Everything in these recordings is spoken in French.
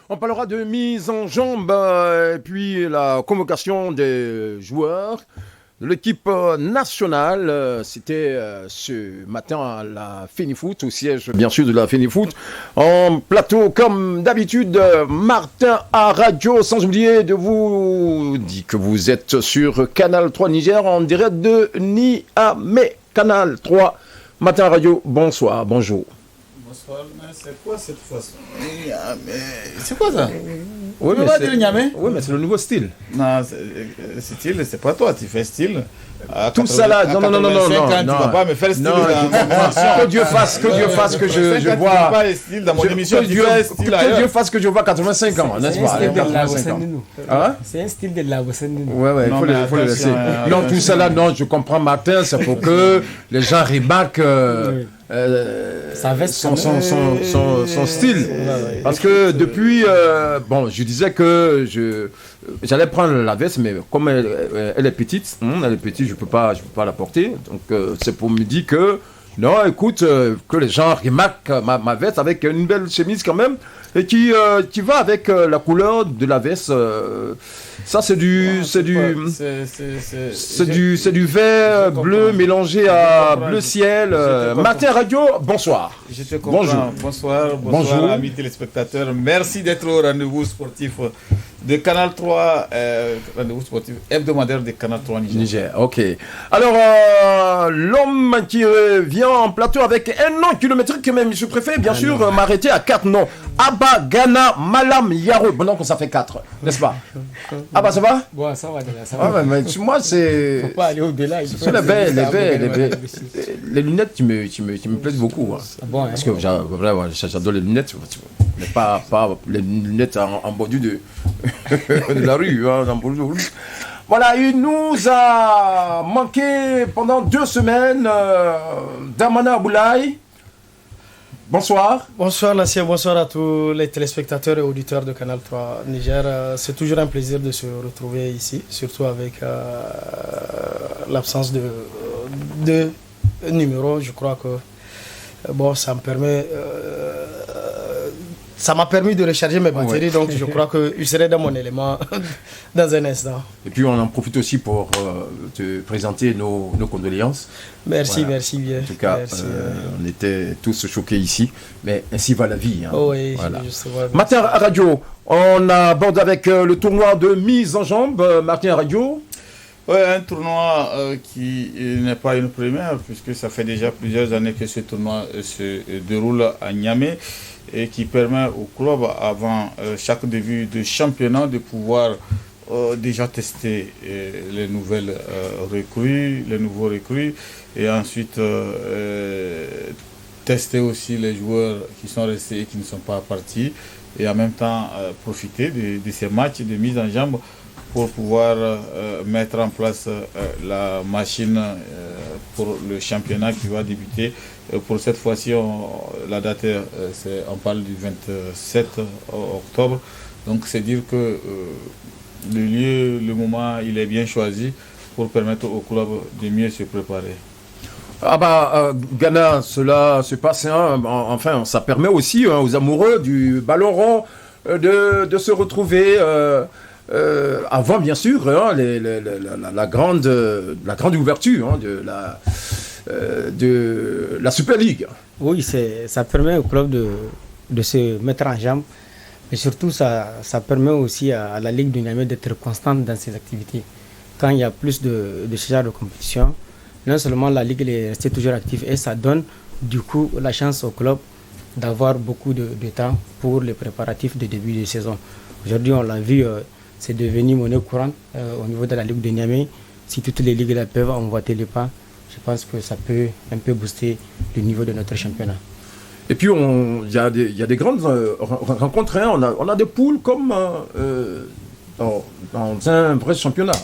On parlera de mise en jambe et puis la convocation des joueurs de l'équipe nationale. C'était ce matin à la Fenifoot, au siège bien sûr de la Fenifoot. En plateau, comme d'habitude, Martin à radio, sans oublier de vous dire que vous êtes sur Canal 3 Niger en direct de Niamey. Canal 3, Martin à radio, bonsoir, bonjour. Bonsoir, mais c'est quoi cette façon? C'est quoi ça? Oui, mais c'est le nouveau style. Non, style, c'est pas toi, tu fais style. Tout ça là, non, tu vas pas me faire style. Que Dieu fasse que je vois. Pas style dans mon émission, que Dieu fasse que je vois 85 ans, n'est-ce pas? C'est un style de la bossa nunu. Ouais, il faut le laisser. Non, tout ça là, non, je comprends Martin, c'est pour que les gens remarquent son style. Parce que depuis, je disais que j'allais prendre la veste, mais comme elle est petite, je peux pas la porter. Donc c'est pour me dire que non, écoute, que les gens remarquent ma veste avec une belle chemise quand même et qui va avec la couleur de la veste. Ça c'est du vert bleu mélangé à bleu ciel. Matin Radio, bonsoir. Je te comprends. Bonsoir amis téléspectateurs. Merci d'être au rendez-vous sportif de Canal 3, rendez-vous sportif hebdomadaire de Canal 3 Niger. Ok. Alors, l'homme qui vient en plateau avec un nom kilométrique, même je préfère bien sûr m'arrêter à 4 noms. Abba, Ghana, Malam, Yaro. Bon, donc ça fait 4, n'est-ce pas? Ah bah ça va? Bon, ça va déjà, ça va. Ah, mais moi c'est... Faut pas aller au-delà. Les lunettes qui me plaisent beaucoup. Hein. Bon, parce que j'adore les lunettes, mais pas les lunettes en bordure de la rue. Hein, voilà, il nous a manqué pendant 2 semaines Damana Aboulaye. Bonsoir. Bonsoir Nassir, bonsoir à tous les téléspectateurs et auditeurs de Canal 3 Niger. C'est toujours un plaisir de se retrouver ici, surtout avec l'absence de 2 numéros. Je crois que ça m'a permis de recharger mes batteries, donc je crois que je serai dans mon élément dans un instant. Et puis on en profite aussi pour te présenter nos condoléances. Merci bien. En tout cas, on était tous choqués ici, mais ainsi va la vie. Hein. Oui, voilà. Martin à radio, on aborde avec le tournoi de mise en jambe. Martin à radio. Oui, un tournoi qui n'est pas une première, puisque ça fait déjà plusieurs années que ce tournoi se déroule à Niamey et qui permet au club, avant chaque début de championnat, de pouvoir déjà tester les nouvelles les nouveaux recrues, et ensuite tester aussi les joueurs qui sont restés et qui ne sont pas partis, et en même temps profiter de ces matchs de mise en jambe pour pouvoir mettre en place la machine pour le championnat qui va débuter. Pour cette fois-ci, la date, on parle du 27 octobre. Donc c'est dire que le lieu, le moment, il est bien choisi pour permettre au club de mieux se préparer. Ghana, cela se passe, enfin ça permet aussi aux amoureux du ballon rond de se retrouver avant bien sûr la grande ouverture de la Super League. Oui, ça permet au club de se mettre en jambe, mais surtout ça permet aussi à la Ligue de Niamey d'être constante dans ses activités. Quand il y a plus de ce genre de compétition, non seulement la Ligue est restée toujours active, et ça donne du coup la chance au club d'avoir beaucoup de temps pour les préparatifs de début de saison. Aujourd'hui, on l'a vu, c'est devenu monnaie courante au niveau de la Ligue de Niamey. Si toutes les ligues là peuvent emboîter les pas, je pense que ça peut un peu booster le niveau de notre championnat. Et puis, il y a des grandes rencontres. On a des poules comme dans un vrai championnat.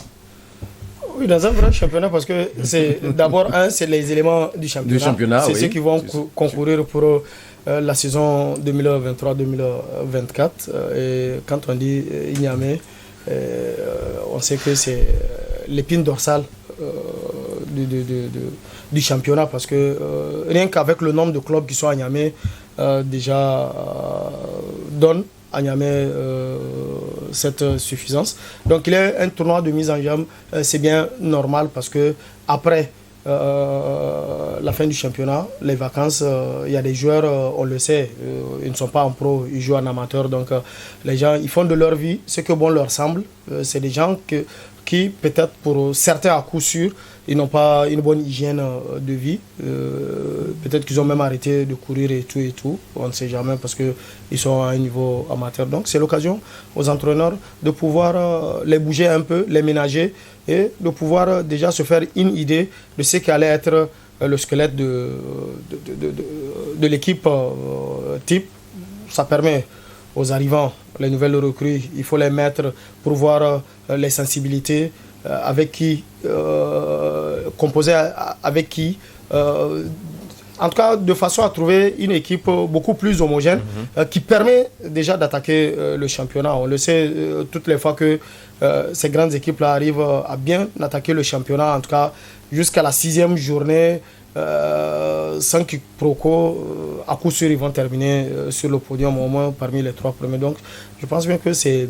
Oui, dans un vrai championnat, parce que c'est d'abord, c'est les éléments du championnat. C'est ceux qui vont concourir pour la saison 2023-2024. Et quand on dit Niamey, on sait que c'est l'épine dorsale du championnat, parce que rien qu'avec le nombre de clubs qui sont à Niamey, déjà donne à Niamey cette suffisance. Donc il y a un tournoi de mise en jambe, c'est bien normal parce que après la fin du championnat, les vacances, il y a des joueurs, on le sait, ils ne sont pas en pro, ils jouent en amateur. Donc les gens, ils font de leur vie ce que bon leur semble. C'est des gens qui peut-être pour certains à coup sûr, ils n'ont pas une bonne hygiène de vie. Peut-être qu'ils ont même arrêté de courir et tout. On ne sait jamais parce qu'ils sont à un niveau amateur. Donc c'est l'occasion aux entraîneurs de pouvoir les bouger un peu, les ménager et de pouvoir déjà se faire une idée de ce qu'allait être le squelette de l'équipe type. Ça permet aux arrivants, les nouvelles recrues, il faut les mettre pour voir les sensibilités, avec qui, composer avec qui, en tout cas de façon à trouver une équipe beaucoup plus homogène qui permet déjà d'attaquer le championnat. On le sait, toutes les fois que ces grandes équipes-là arrivent à bien attaquer le championnat, en tout cas jusqu'à la 6e journée, sans quiproquo, à coup sûr ils vont terminer sur le podium au moins parmi les 3 premiers. Donc je pense bien que c'est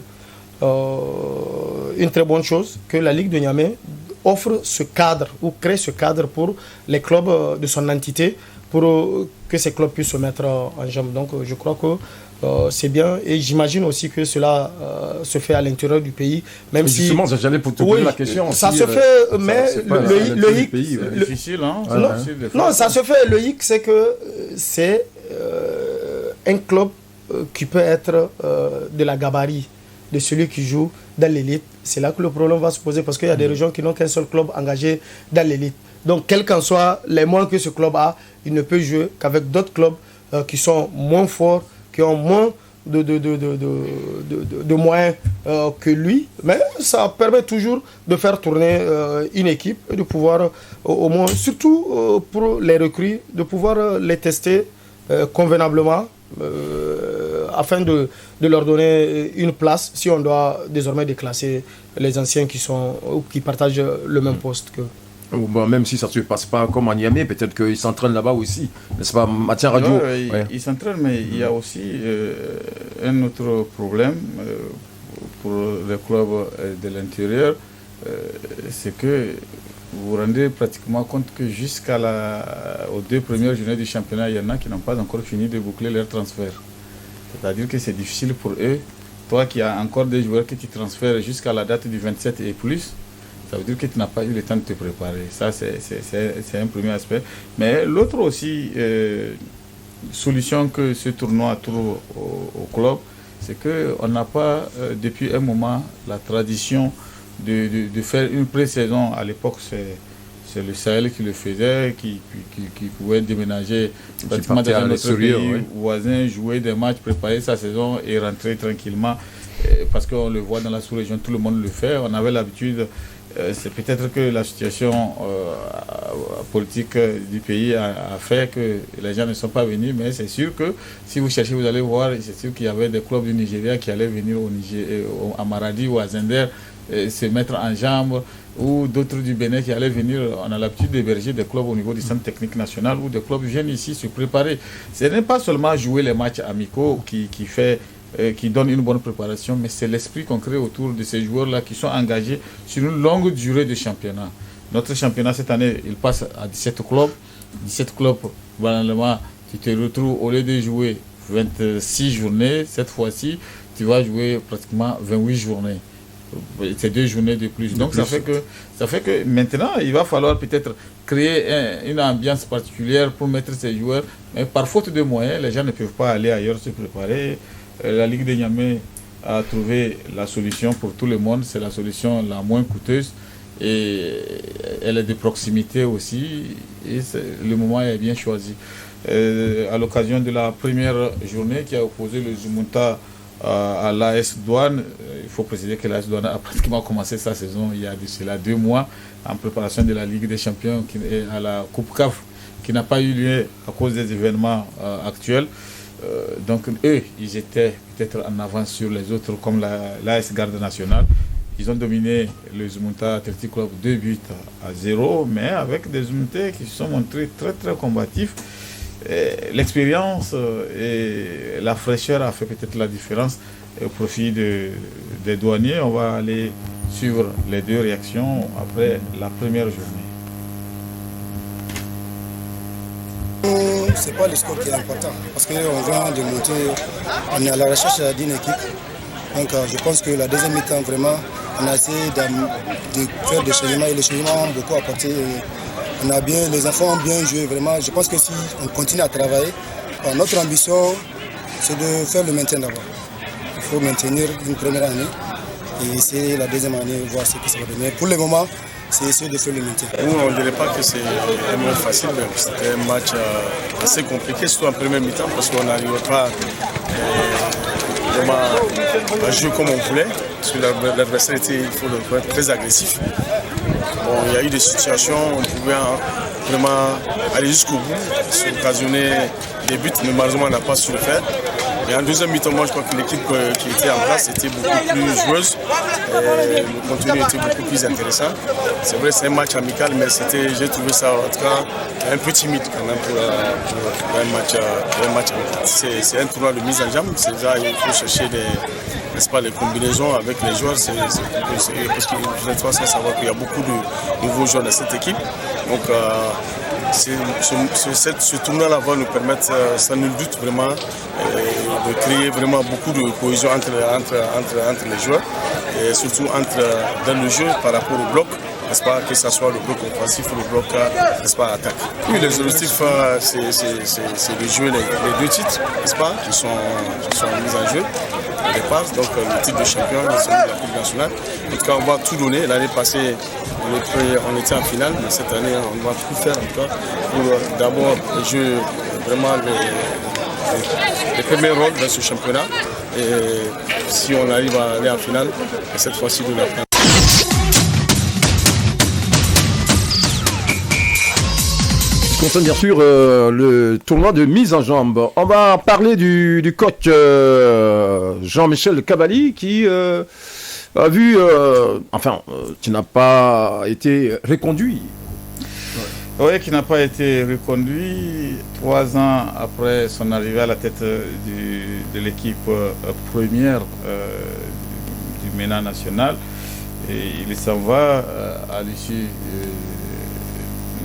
une très bonne chose que la Ligue de Niamey offre ce cadre ou crée ce cadre pour les clubs de son entité pour que ces clubs puissent se mettre en jambe. Donc je crois que c'est bien et j'imagine aussi que cela se fait à l'intérieur du pays. Même si justement, j'allais pour te poser la question. Ça se fait, mais le hic, difficile, hein. Non, ça se fait. Le hic, c'est que c'est un club qui peut être de la gabarit de celui qui joue dans l'élite. C'est là que le problème va se poser parce qu'il y a des régions qui n'ont qu'un seul club engagé dans l'élite. Donc, quels qu'en soient les moyens que ce club a, il ne peut jouer qu'avec d'autres clubs qui sont moins forts, qui ont moins de moyens que lui. Mais ça permet toujours de faire tourner une équipe et de pouvoir, au moins, surtout pour les recrues, de pouvoir les tester convenablement afin de leur donner une place si on doit désormais déclasser les anciens qui partagent le même poste que... Bon, même si ça ne se passe pas comme en Niamey, peut-être qu'ils s'entraînent là-bas aussi. N'est-ce pas, Mathieu Radio? Ils s'entraînent, mais il y a aussi un autre problème pour les clubs de l'intérieur. C'est que vous vous rendez pratiquement compte que aux 2 premières journées du championnat, il y en a qui n'ont pas encore fini de boucler leur transfert. C'est-à-dire que c'est difficile pour eux. Toi qui as encore des joueurs que tu transfères jusqu'à la date du 27 et plus, ça veut dire que tu n'as pas eu le temps de te préparer. Ça, c'est un premier aspect. Mais l'autre aussi, solution que ce tournoi trouve au club, c'est qu'on n'a pas, depuis un moment, la tradition de faire une pré-saison. À l'époque, c'est le Sahel qui le faisait, qui pouvait déménager pratiquement dans notre pays voisin, jouer des matchs, préparer sa saison et rentrer tranquillement. Parce qu'on le voit dans la sous-région, tout le monde le fait. On avait l'habitude... c'est peut-être que la situation politique du pays a fait que les gens ne sont pas venus, mais c'est sûr que si vous cherchez, vous allez voir, c'est sûr qu'il y avait des clubs du Nigeria qui allaient venir à Maradi ou à Zender se mettre en jambe, ou d'autres du Bénin qui allaient venir. On a l'habitude d'héberger des clubs au niveau du centre technique national où des clubs viennent ici se préparer. Ce n'est pas seulement jouer les matchs amicaux qui donne une bonne préparation, mais c'est l'esprit qu'on crée autour de ces joueurs-là qui sont engagés sur une longue durée de championnat. Notre championnat, cette année, il passe à 17 clubs. 17 clubs, banalement, tu te retrouves, au lieu de jouer 26 journées, cette fois-ci, tu vas jouer pratiquement 28 journées. C'est 2 journées de plus. Donc ça fait que maintenant, il va falloir peut-être créer une ambiance particulière pour mettre ces joueurs. Mais par faute de moyens, les gens ne peuvent pas aller ailleurs se préparer. La Ligue de Niamey a trouvé la solution pour tout le monde. C'est la solution la moins coûteuse et elle est de proximité aussi. Et le moment est bien choisi. À l'occasion de la première journée qui a opposé le Zumunta à l'AS Douane, il faut préciser que l'AS Douane a pratiquement commencé sa saison il y a de cela 2 mois en préparation de la Ligue des Champions à la Coupe CAF qui n'a pas eu lieu à cause des événements actuels. Donc eux, ils étaient peut-être en avance sur les autres comme l'AS Garde Nationale. Ils ont dominé le Zumunta Athletic Club 2 buts à 0, mais avec des Zumuntais qui se sont montrés très très combatifs l'expérience et la fraîcheur a fait peut-être la différence au profit des douaniers. On va aller suivre les 2 réactions après la première journée. C'est pas le score qui est important parce qu'on vient de monter, on est à la recherche d'une équipe. Donc je pense que la deuxième mi-temps, vraiment, on a essayé de faire des changements et les changements ont beaucoup apporté. Les enfants ont bien joué, vraiment. Je pense que si on continue à travailler, notre ambition, c'est de faire le maintien d'abord. Il faut maintenir une première année et essayer la deuxième année, voir ce que ça va donner. Pour le moment, c'est essayer de faire le maintien. Nous, on ne dirait pas que c'est un match facile, mais c'était un match assez compliqué, surtout en première mi-temps, parce qu'on n'arrivait pas vraiment à jouer comme on voulait, parce que l'adversaire était, il faut le dire, très agressif. Bon, il y a eu des situations où on pouvait vraiment aller jusqu'au bout, s'occasionner des buts, mais malheureusement on n'a pas su le faire. Et en deuxième mi-temps, moi je crois que l'équipe qui était en place était beaucoup plus joueuse. Le contenu était beaucoup plus intéressant. C'est vrai, c'est un match amical, mais j'ai trouvé ça en tout cas un peu timide quand même pour un match amical. C'est un tournoi de mise en jambe, c'est là il faut chercher les combinaisons avec les joueurs. Parce que vous êtes sans savoir qu'il y a beaucoup de nouveaux joueurs dans cette équipe. Donc ce tournoi-là va nous permettre, sans nul doute, vraiment de créer vraiment beaucoup de cohésion entre les joueurs et surtout dans le jeu par rapport au bloc, n'est-ce pas, que ce soit le bloc offensif ou le bloc, n'est-ce pas, attaque. Oui, les objectifs, c'est de jouer les 2 titres, n'est-ce pas, qui sont mis en jeu au départ, donc le titre de champion et celui de la Coupe nationale. En tout cas, on va tout donner. L'année passée, on était en finale, mais cette année, on va tout faire en tout cas pour d'abord jouer vraiment les premiers rôles dans ce championnat. Et si on arrive à aller en finale, cette fois-ci, de la prendre. Je concerne bien sûr le tournoi de mise en jambe. On va parler du coach Jean-Michel Cavalli qui a vu, qui n'a pas été reconduit. Oui, qui n'a pas été reconduit 3 ans après son arrivée à la tête de l'équipe première du MENA national. Et il s'en va à l'issue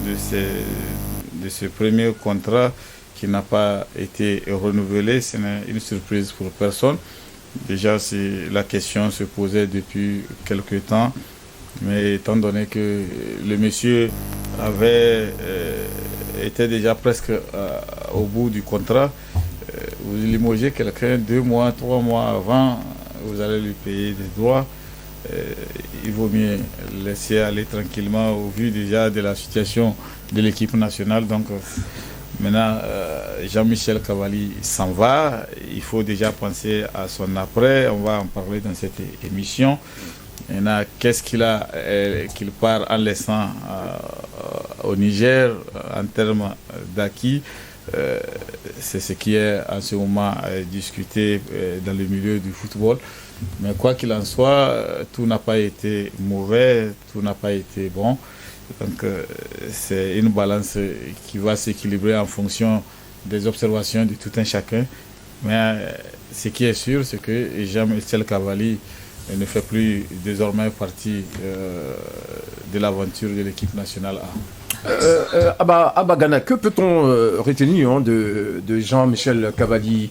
de ce premier contrat qui n'a pas été renouvelé. Ce n'est une surprise pour personne. Déjà, la question se posait depuis quelques temps. Mais étant donné que le monsieur était déjà presque au bout du contrat, vous limogez quelqu'un 2 mois, 3 mois avant, vous allez lui payer des droits. Il vaut mieux laisser aller tranquillement au vu déjà de la situation de l'équipe nationale. Donc maintenant, Jean-Michel Cavalli s'en va. Il faut déjà penser à son après. On va en parler dans cette émission. Maintenant, qu'est-ce qu'il part en laissant au Niger en termes d'acquis? C'est ce qui est en ce moment discuté dans le milieu du football. Mais quoi qu'il en soit, tout n'a pas été mauvais, tout n'a pas été bon. Donc c'est une balance qui va s'équilibrer en fonction des observations de tout un chacun. Mais ce qui est sûr, c'est que Jean-Michel Cavalli ne fait plus désormais partie de l'aventure de l'équipe nationale A. Abba Gana, que peut-on retenir de Jean-Michel Cavalli?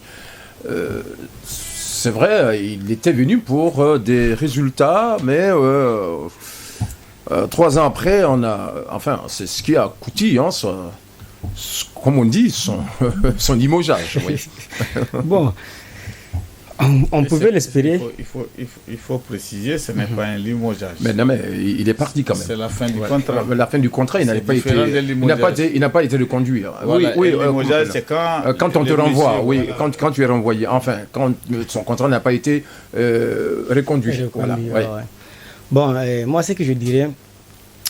C'est vrai, il était venu pour des résultats, mais 3 ans après, c'est ce qui a coûté, comme on dit, son limogeage. Oui. Bon, on pouvait l'espérer. Il faut préciser, ce n'est pas un limogeage. Mais non, mais il est parti quand même. C'est la fin du contrat. La fin du contrat, il n'a pas été reconduit. Voilà, oui, le limogeage, c'est quand on te renvoie, quand tu es renvoyé. Enfin, quand son contrat n'a pas été reconduit. Voilà, ouais. Bon, moi, ce que je dirais,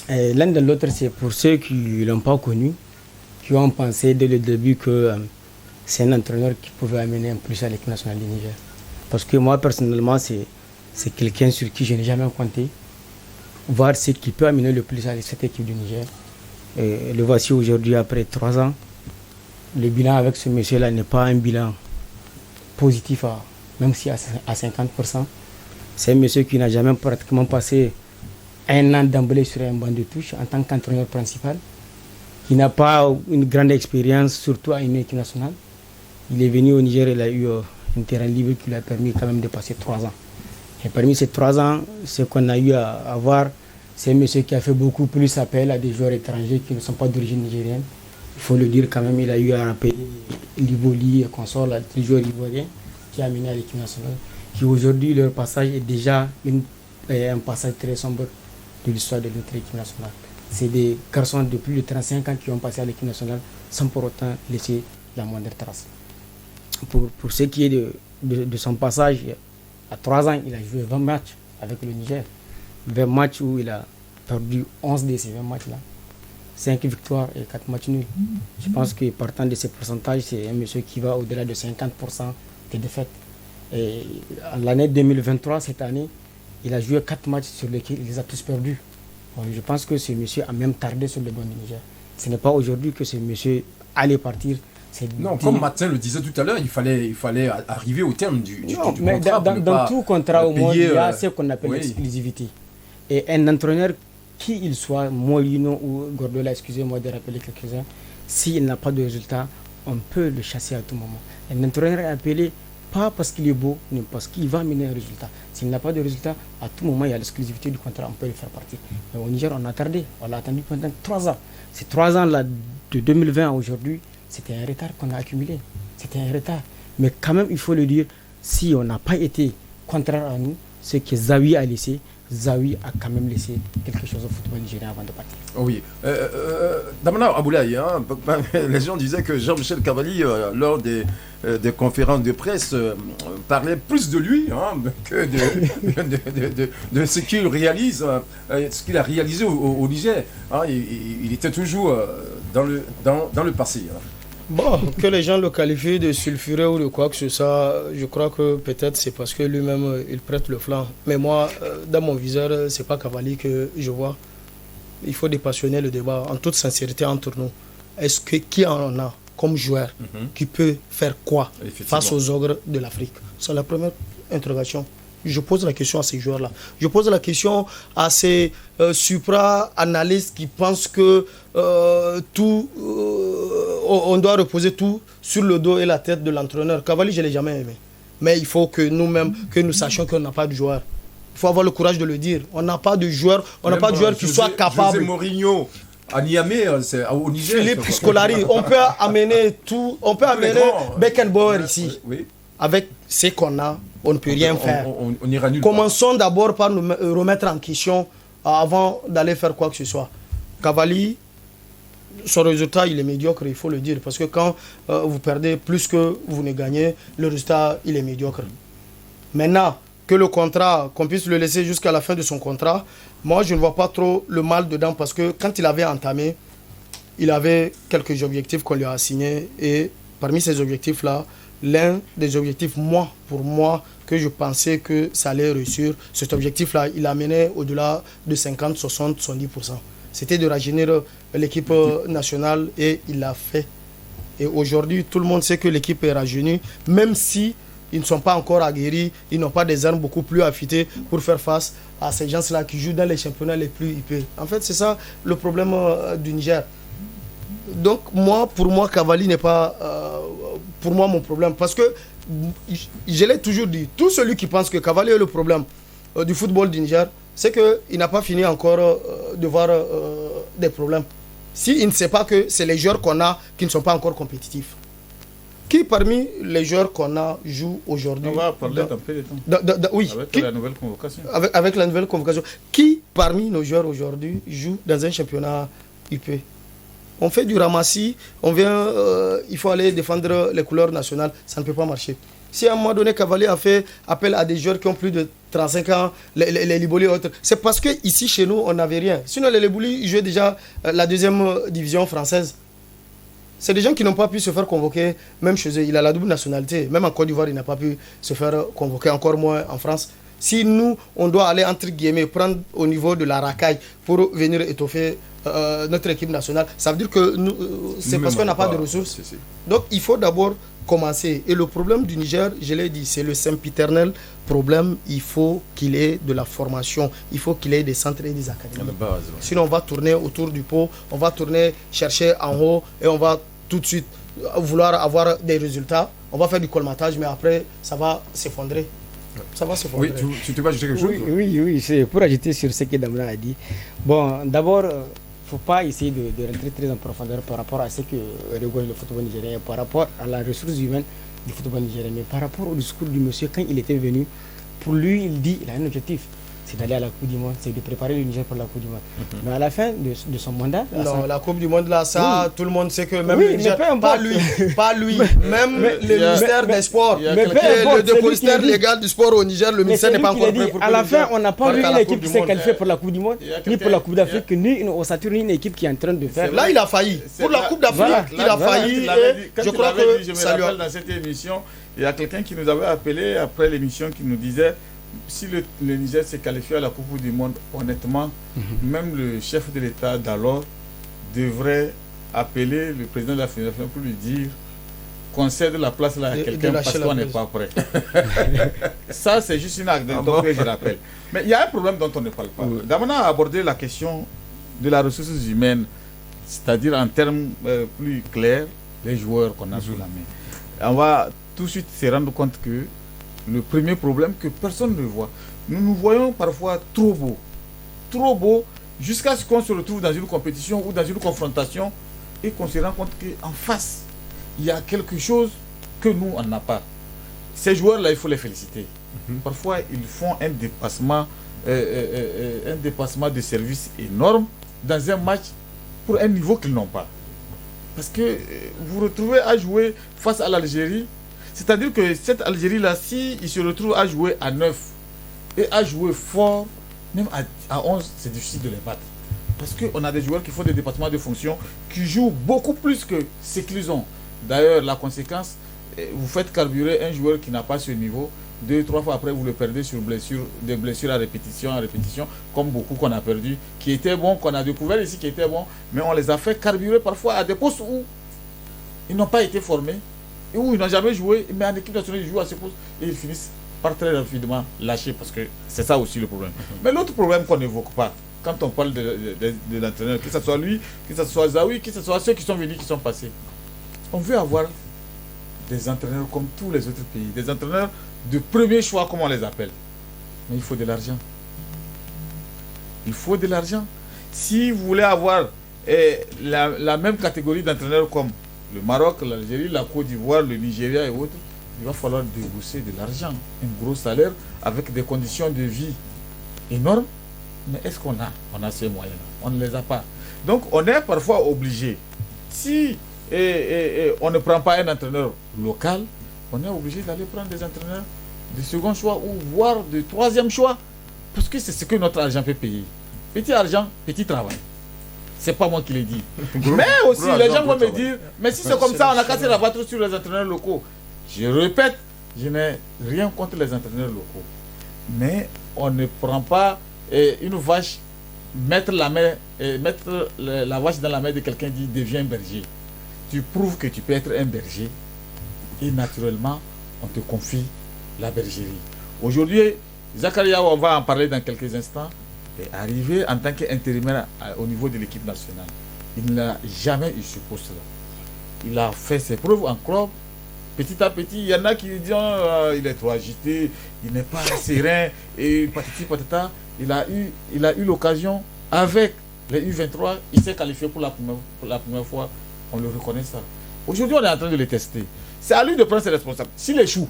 l'un de l'autre, c'est pour ceux qui ne l'ont pas connu, qui ont pensé dès le début que c'est un entraîneur qui pouvait amener un plus à l'équipe nationale du Niger. Parce que moi, personnellement, c'est quelqu'un sur qui je n'ai jamais compté. Voir ce qui peut amener le plus à cette équipe du Niger. Et le voici aujourd'hui après 3 ans. le bilan avec ce monsieur-là n'est pas un bilan positif, même si à 50%. C'est un monsieur qui n'a jamais pratiquement passé un an d'emblée sur un banc de touche en tant qu'entraîneur principal, qui n'a pas une grande expérience, surtout à une équipe nationale. Il est venu au Niger, il a eu un terrain libre qui lui a permis quand même de passer 3 ans. Et parmi ces 3 ans, ce qu'on a eu à avoir, c'est un monsieur qui a fait beaucoup plus appel à des joueurs étrangers qui ne sont pas d'origine nigérienne. Il faut le dire quand même, il a eu à rappeler l'Iboli et consort, les joueurs ivoiriens qui a amené à l'équipe nationale, qui aujourd'hui, leur passage est déjà un passage très sombre de l'histoire de notre équipe nationale. C'est des garçons de plus de 35 ans qui ont passé à l'équipe nationale sans pour autant laisser la moindre trace. Pour ce qui est de son passage, à 3 ans, il a joué 20 matchs avec le Niger. 20 matchs où il a perdu 11 de ces 20 matchs-là. 5 victoires et 4 matchs nuls. Je pense que partant de ces pourcentages, c'est un monsieur qui va au-delà de 50% des défaites. Et en l'année 2023, cette année, il a joué 4 matchs sur lesquels il les a tous perdus. Bon, je pense que ce monsieur a même tardé sur le banc du Niger. Ce n'est pas aujourd'hui que ce monsieur allait partir. Non, comme Martin le disait tout à l'heure, il fallait arriver au terme du contrat. Dans tout contrat au monde, il y a ce qu'on appelle l'exclusivité. Et un entraîneur, qui il soit, Molino ou Gordola, excusez-moi de rappeler quelques-uns, s'il n'a pas de résultat, on peut le chasser à tout moment. Un entraîneur est appelé pas parce qu'il est beau, mais parce qu'il va amener un résultat. S'il n'a pas de résultat, à tout moment, il y a l'exclusivité du contrat, on peut le faire partir. Mais au Niger, on a tardé. On l'a attendu pendant 3 ans. Ces 3 ans-là, de 2020 à aujourd'hui, c'était un retard qu'on a accumulé. C'était un retard. Mais quand même, il faut le dire, si on n'a pas été contraire à nous, ce que Zawi a laissé, Zawi a quand même laissé quelque chose au football nigérien avant de partir. Oui. Damana Aboulaye, les gens disaient que Jean-Michel Cavalli, lors des conférences de presse, parlait plus de lui que de ce qu'il réalise, ce qu'il a réalisé au Niger. Il était toujours dans le passé. Bon, que les gens le qualifient de sulfureux ou de quoi que ce soit, je crois que peut-être c'est parce que lui-même, il prête le flanc. Mais moi, dans mon viseur, c'est pas Cavalli que je vois. Il faut dépassionner le débat en toute sincérité entre nous. Est-ce que qui en a comme joueur qui peut faire quoi face aux ogres de l'Afrique? C'est la première interrogation. Je pose la question à ces joueurs-là. Je pose la question à ces supra-analystes qui pensent que on doit reposer tout sur le dos et la tête de l'entraîneur. Cavalli, je ne l'ai jamais aimé. Mais il faut que nous-mêmes, que nous sachions qu'on n'a pas de joueur. Il faut avoir le courage de le dire. On n'a pas de joueur, qui soit capable. José Mourinho, à Niamey, au Niger. Philippe Scolari, on peut amener tout. On peut amener Beckenbauer ici. Oui. Avec ce qu'on a, on ne peut rien faire. On ira nulle Commençons d'abord par nous remettre en question avant d'aller faire quoi que ce soit. Cavalli, son résultat, il est médiocre, il faut le dire. Parce que quand vous perdez plus que vous ne gagnez, le résultat, il est médiocre. Maintenant, que le contrat, qu'on puisse le laisser jusqu'à la fin de son contrat, moi, je ne vois pas trop le mal dedans. Parce que quand il avait entamé, il avait quelques objectifs qu'on lui a assignés. Et parmi ces objectifs-là, l'un des objectifs, pour moi, que je pensais que ça allait réussir, cet objectif-là, il a mené au-delà de 50, 60, 70%. C'était de rajeunir l'équipe nationale et il l'a fait. Et aujourd'hui, tout le monde sait que l'équipe est rajeunie, même si ils ne sont pas encore aguerris, ils n'ont pas des armes beaucoup plus affûtées pour faire face à ces gens-là qui jouent dans les championnats les plus hypés. En fait, c'est ça le problème du Niger. Donc, pour moi, Cavalli n'est pas pour moi mon problème. Parce que, je l'ai toujours dit, tout celui qui pense que Cavalli est le problème du football du Niger, c'est qu'il n'a pas fini encore de voir des problèmes. S'il ne sait pas que c'est les joueurs qu'on a qui ne sont pas encore compétitifs. Qui parmi les joueurs qu'on a joue aujourd'hui? On va parler d'un peu de temps. Oui. Avec la nouvelle convocation. Avec la nouvelle convocation. Qui parmi nos joueurs aujourd'hui joue dans un championnat UP? On fait du ramassis, on vient, il faut aller défendre les couleurs nationales, ça ne peut pas marcher. Si à un moment donné, Cavalli a fait appel à des joueurs qui ont plus de 35 ans, les Liboli et autres, c'est parce qu'ici, chez nous, on n'avait rien. Sinon, les Liboli jouaient déjà la 2e division française. C'est des gens qui n'ont pas pu se faire convoquer, même chez eux. Il a la double nationalité. Même en Côte d'Ivoire, il n'a pas pu se faire convoquer, encore moins en France. Si nous, on doit aller, entre guillemets, prendre au niveau de la racaille pour venir étoffer notre équipe nationale. Ça veut dire que c'est parce qu'on n'a pas de ressources. Donc il faut d'abord commencer. Et le problème du Niger, je l'ai dit, c'est le sempiternel problème. Il faut qu'il ait de la formation, il faut qu'il ait des centres et des académies. Sinon on va tourner autour du pot, on va tourner chercher en haut et on va tout de suite vouloir avoir des résultats. On va faire du colmatage, mais après ça va s'effondrer. Ça va s'effondrer. Oui, tu vas ajouter quelque chose? Oui, c'est pour ajouter sur ce que Damla a dit. Bon, d'abord, il ne faut pas essayer de rentrer très en profondeur par rapport à ce que rigole le football nigérien, par rapport à la ressource humaine du football nigérien, mais par rapport au discours du monsieur quand il était venu. Pour lui, il dit il a un objectif, c'est d'aller à la Coupe du Monde, c'est de préparer le Niger pour la Coupe du Monde. Mais à la fin de son mandat... la Coupe du Monde, là, ça, tout le monde sait que même le Niger, pas lui, même le ministère des Sports, le dépositaire légal du sport au Niger, le ministère n'est pas encore prêt pour à la fin, on n'a pas vu une équipe qui s'est qualifiée pour la Coupe du Monde, ni pour la Coupe d'Afrique, ni une ossature, ni une équipe qui est en train de faire... Là, il a failli. Pour la Coupe d'Afrique, il a failli. Je crois que je me rappelle dans cette émission, il y a quelqu'un qui nous avait appelé après l'émission qui nous disait si le Niger s'est qualifié à la Coupe du Monde, honnêtement, même le chef de l'État d'alors devrait appeler le président de la Fédération pour lui dire qu'on cède la place là à quelqu'un parce qu'on n'est pas prêt. Ça, c'est juste une anecdote que je rappelle. Mais il y a un problème dont on ne parle pas. D'abord, on a abordé la question de la ressource humaine, c'est-à-dire en termes plus clairs, les joueurs qu'on a sous la main. On va tout de suite se rendre compte que le premier problème que personne ne voit, nous voyons parfois trop beau, jusqu'à ce qu'on se retrouve dans une compétition ou dans une confrontation et qu'on se rend compte qu'en face, il y a quelque chose que nous, on n'a pas. Ces joueurs-là, il faut les féliciter. Parfois, ils font un dépassement de service énorme dans un match pour un niveau qu'ils n'ont pas. Parce que vous vous retrouvez à jouer face à l'Algérie. C'est-à-dire que cette Algérie-là, s'il se retrouve à jouer à 9 et à jouer fort, même à 11, c'est difficile de les battre. Parce qu'on a des joueurs qui font des dépassements de fonction, qui jouent beaucoup plus que ce qu'ils ont. D'ailleurs, la conséquence, vous faites carburer un joueur qui n'a pas ce niveau, 2-3 fois après, vous le perdez sur des blessures à répétition, comme beaucoup qu'on a perdu, qui étaient bons, qu'on a découvert ici, qui étaient bons, mais on les a fait carburer parfois à des postes où ils n'ont pas été formés, et où ils n'ont jamais joué, mais en équipe nationale, ils jouent à ces postes et ils finissent par très rapidement lâcher, parce que c'est ça aussi le problème. Mais l'autre problème qu'on n'évoque pas, quand on parle de l'entraîneur, que ce soit lui, que ce soit Zawi, que ce soit ceux qui sont venus, qui sont passés, on veut avoir des entraîneurs comme tous les autres pays, des entraîneurs de premier choix, comme on les appelle. Mais il faut de l'argent. Il faut de l'argent. Si vous voulez avoir la même catégorie d'entraîneurs comme le Maroc, l'Algérie, la Côte d'Ivoire, le Nigeria et autres, il va falloir débourser de l'argent, un gros salaire avec des conditions de vie énormes. Mais est-ce qu'on a ces moyens? On ne les a pas. Donc on est parfois obligé, si on ne prend pas un entraîneur local, on est obligé d'aller prendre des entraîneurs de second choix ou voire de troisième choix. Parce que c'est ce que notre argent peut payer. Petit argent, petit travail. C'est pas moi qui l'ai dit. Mais aussi, les gens vont me dire, mais si c'est comme ça, on a cassé la battre sur les entraîneurs locaux. Je répète, je n'ai rien contre les entraîneurs locaux. Mais on ne prend pas une vache, mettre la vache dans la main de quelqu'un qui devient berger. Tu prouves que tu peux être un berger et naturellement, on te confie la bergerie. Aujourd'hui, Zakaria, on va en parler dans quelques instants, est arrivé en tant qu'intérimaire au niveau de l'équipe nationale. Il n'a jamais eu ce poste-là. Il a fait ses preuves en club. Petit à petit, il y en a qui disent il est trop agité, il n'est pas serein, et patati patata. Il a eu l'occasion, avec les U23, il s'est qualifié pour la première fois. On le reconnaît ça. Aujourd'hui, on est en train de les tester. C'est à lui de prendre ses responsabilités. S'il échoue,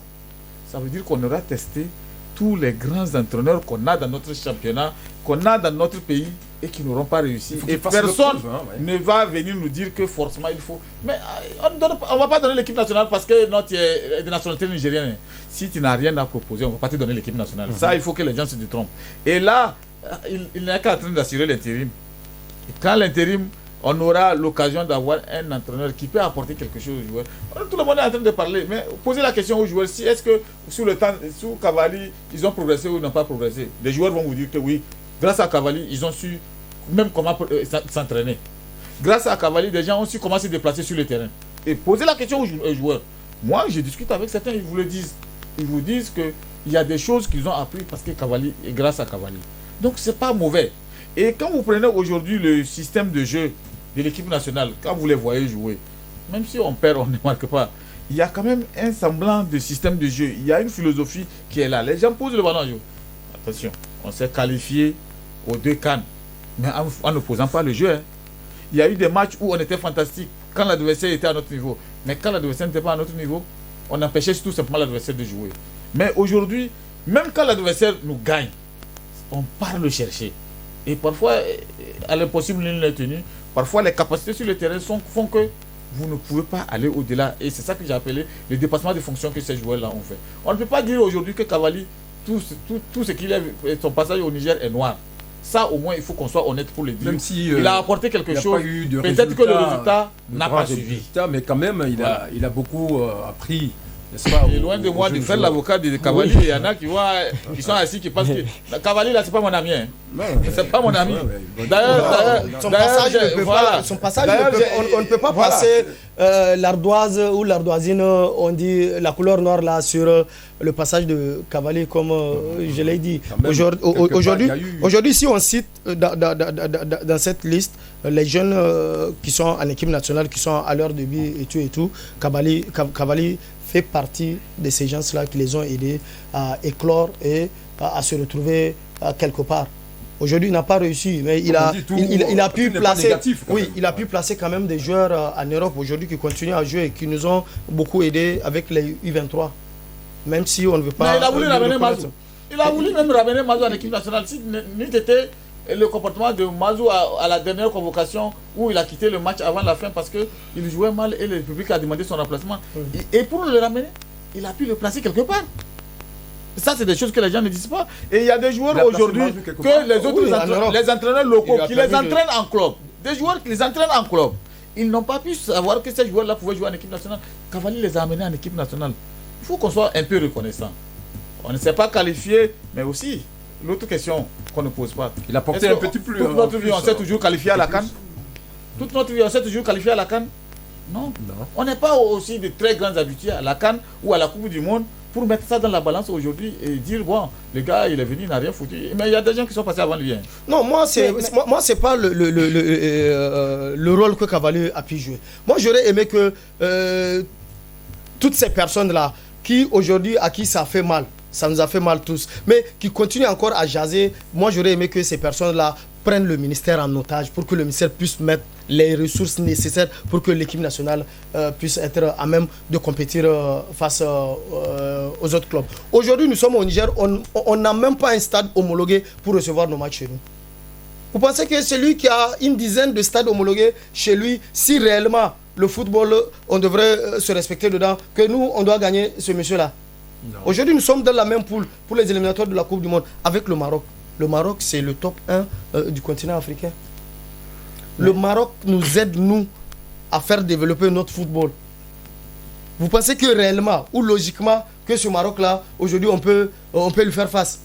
ça veut dire qu'on aura testé tous les grands entraîneurs qu'on a dans notre championnat, qu'on a dans notre pays et qui n'auront pas réussi. Et personne ne va venir nous dire que forcément il faut. Mais on ne va pas donner l'équipe nationale parce que tu es de nationalité nigérienne. Si tu n'as rien à proposer, on ne va pas te donner l'équipe nationale. Ça, il faut que les gens se détrompent. Et là, il n'est qu'en train d'assurer l'intérim. Et quand l'intérim, on aura l'occasion d'avoir un entraîneur qui peut apporter quelque chose aux joueurs. Tout le monde est en train de parler, mais posez la question aux joueurs, si est-ce que sous Cavalli, ils ont progressé ou ils n'ont pas progressé. Les joueurs vont vous dire que oui, grâce à Cavalli, ils ont su même comment s'entraîner. Grâce à Cavalli, des gens ont su comment se déplacer sur le terrain. Et poser la question aux joueurs. Moi, je discute avec certains, ils vous le disent. Ils vous disent qu'il y a des choses qu'ils ont appris parce que Cavalli, et grâce à Cavalli. Donc, c'est pas mauvais. Et quand vous prenez aujourd'hui le système de jeu de l'équipe nationale, quand vous les voyez jouer, même si on perd, on ne marque pas, il y a quand même un semblant de système de jeu. Il y a une philosophie qui est là. Les gens posent le ballon à jouer. Attention, on s'est qualifié aux 2 CAN, mais en ne posant pas le jeu. Hein. Il y a eu des matchs où on était fantastique quand l'adversaire était à notre niveau. Mais quand l'adversaire n'était pas à notre niveau, on empêchait tout simplement l'adversaire de jouer. Mais aujourd'hui, même quand l'adversaire nous gagne, on part le chercher. Et parfois, à l'impossible, l'une n'est tenue. Parfois, les capacités sur le terrain font que vous ne pouvez pas aller au-delà. Et c'est ça que j'ai appelé le dépassement des fonctions que ces joueurs-là ont fait. On ne peut pas dire aujourd'hui que Cavalli, tout ce qu'il a, son passage au Niger est noir. Ça, au moins, il faut qu'on soit honnête pour le dire. Même si, il a apporté quelque chose. Peut-être que le résultat n'a pas suivi. Mais quand même, il a beaucoup appris. Il est loin de moi de faire l'avocat de Cavalli. Il y en a qui sont assis, qui pensent que Cavalli, là, c'est pas mon ami. Hein. C'est pas mon ami. D'ailleurs, son passage, on ne peut pas passer l'ardoise ou l'ardoisine, on dit la couleur noire là sur le passage de Cavalli, comme je l'ai dit. Aujourd'hui, si on cite dans cette liste les jeunes qui sont en équipe nationale, qui sont à leur début et tout, Cavalli fait partie de ces gens-là qui les ont aidés à éclore et à se retrouver quelque part. Aujourd'hui, il n'a pas réussi, mais il a pu placer, il a pu placer quand même des joueurs en Europe aujourd'hui qui continuent à jouer et qui nous ont beaucoup aidés avec les U23. Même si on ne veut pas. Mais il a voulu ramener Mazou. Il a voulu même ramener Mazou en équipe nationale. Si n'était le comportement de Mazou à la dernière convocation où il a quitté le match avant la fin parce qu'il jouait mal et le public a demandé son remplacement. Et pour le ramener, il a pu le placer quelque part. Ça, c'est des choses que les gens ne disent pas. Et il y a des joueurs aujourd'hui que les autres les entraîneurs locaux qui les entraînent en club. Des joueurs qui les entraînent en club. Ils n'ont pas pu savoir que ces joueurs-là pouvaient jouer en équipe nationale. Cavalli les a amenés en équipe nationale. Il faut qu'on soit un peu reconnaissant. On ne s'est pas qualifié, mais aussi, l'autre question qu'on ne pose pas. Il a porté un petit plus. Toute notre vie, on s'est toujours qualifié à la CAN. Toute notre vie, on s'est toujours qualifié à la CAN. Non. On n'est pas aussi de très grands habitués à la CAN ou à la Coupe du Monde pour mettre ça dans la balance aujourd'hui et dire, bon, le gars, il est venu, il n'a rien foutu. Mais il y a des gens qui sont passés avant lui. Hein. Non, moi, c'est pas le rôle que Cavalli a pu jouer. Moi, j'aurais aimé que toutes ces personnes-là, qui aujourd'hui, à qui ça fait mal, ça nous a fait mal tous, mais qui continuent encore à jaser, moi, j'aurais aimé que ces personnes-là prennent le ministère en otage pour que le ministère puisse mettre les ressources nécessaires pour que l'équipe nationale puisse être à même de compétir face aux autres clubs. Aujourd'hui, nous sommes au Niger, on n'a même pas un stade homologué pour recevoir nos matchs chez nous. Vous pensez que celui qui a une dizaine de stades homologués chez lui, si réellement le football, on devrait se respecter dedans, que nous, on doit gagner ce monsieur-là? Aujourd'hui, nous sommes dans la même poule pour les éliminatoires de la Coupe du Monde avec le Maroc. Le Maroc, c'est le top 1 du continent africain. Le Maroc nous aide, nous, à faire développer notre football. Vous pensez que réellement, ou logiquement, que ce Maroc-là, aujourd'hui, on peut lui faire face?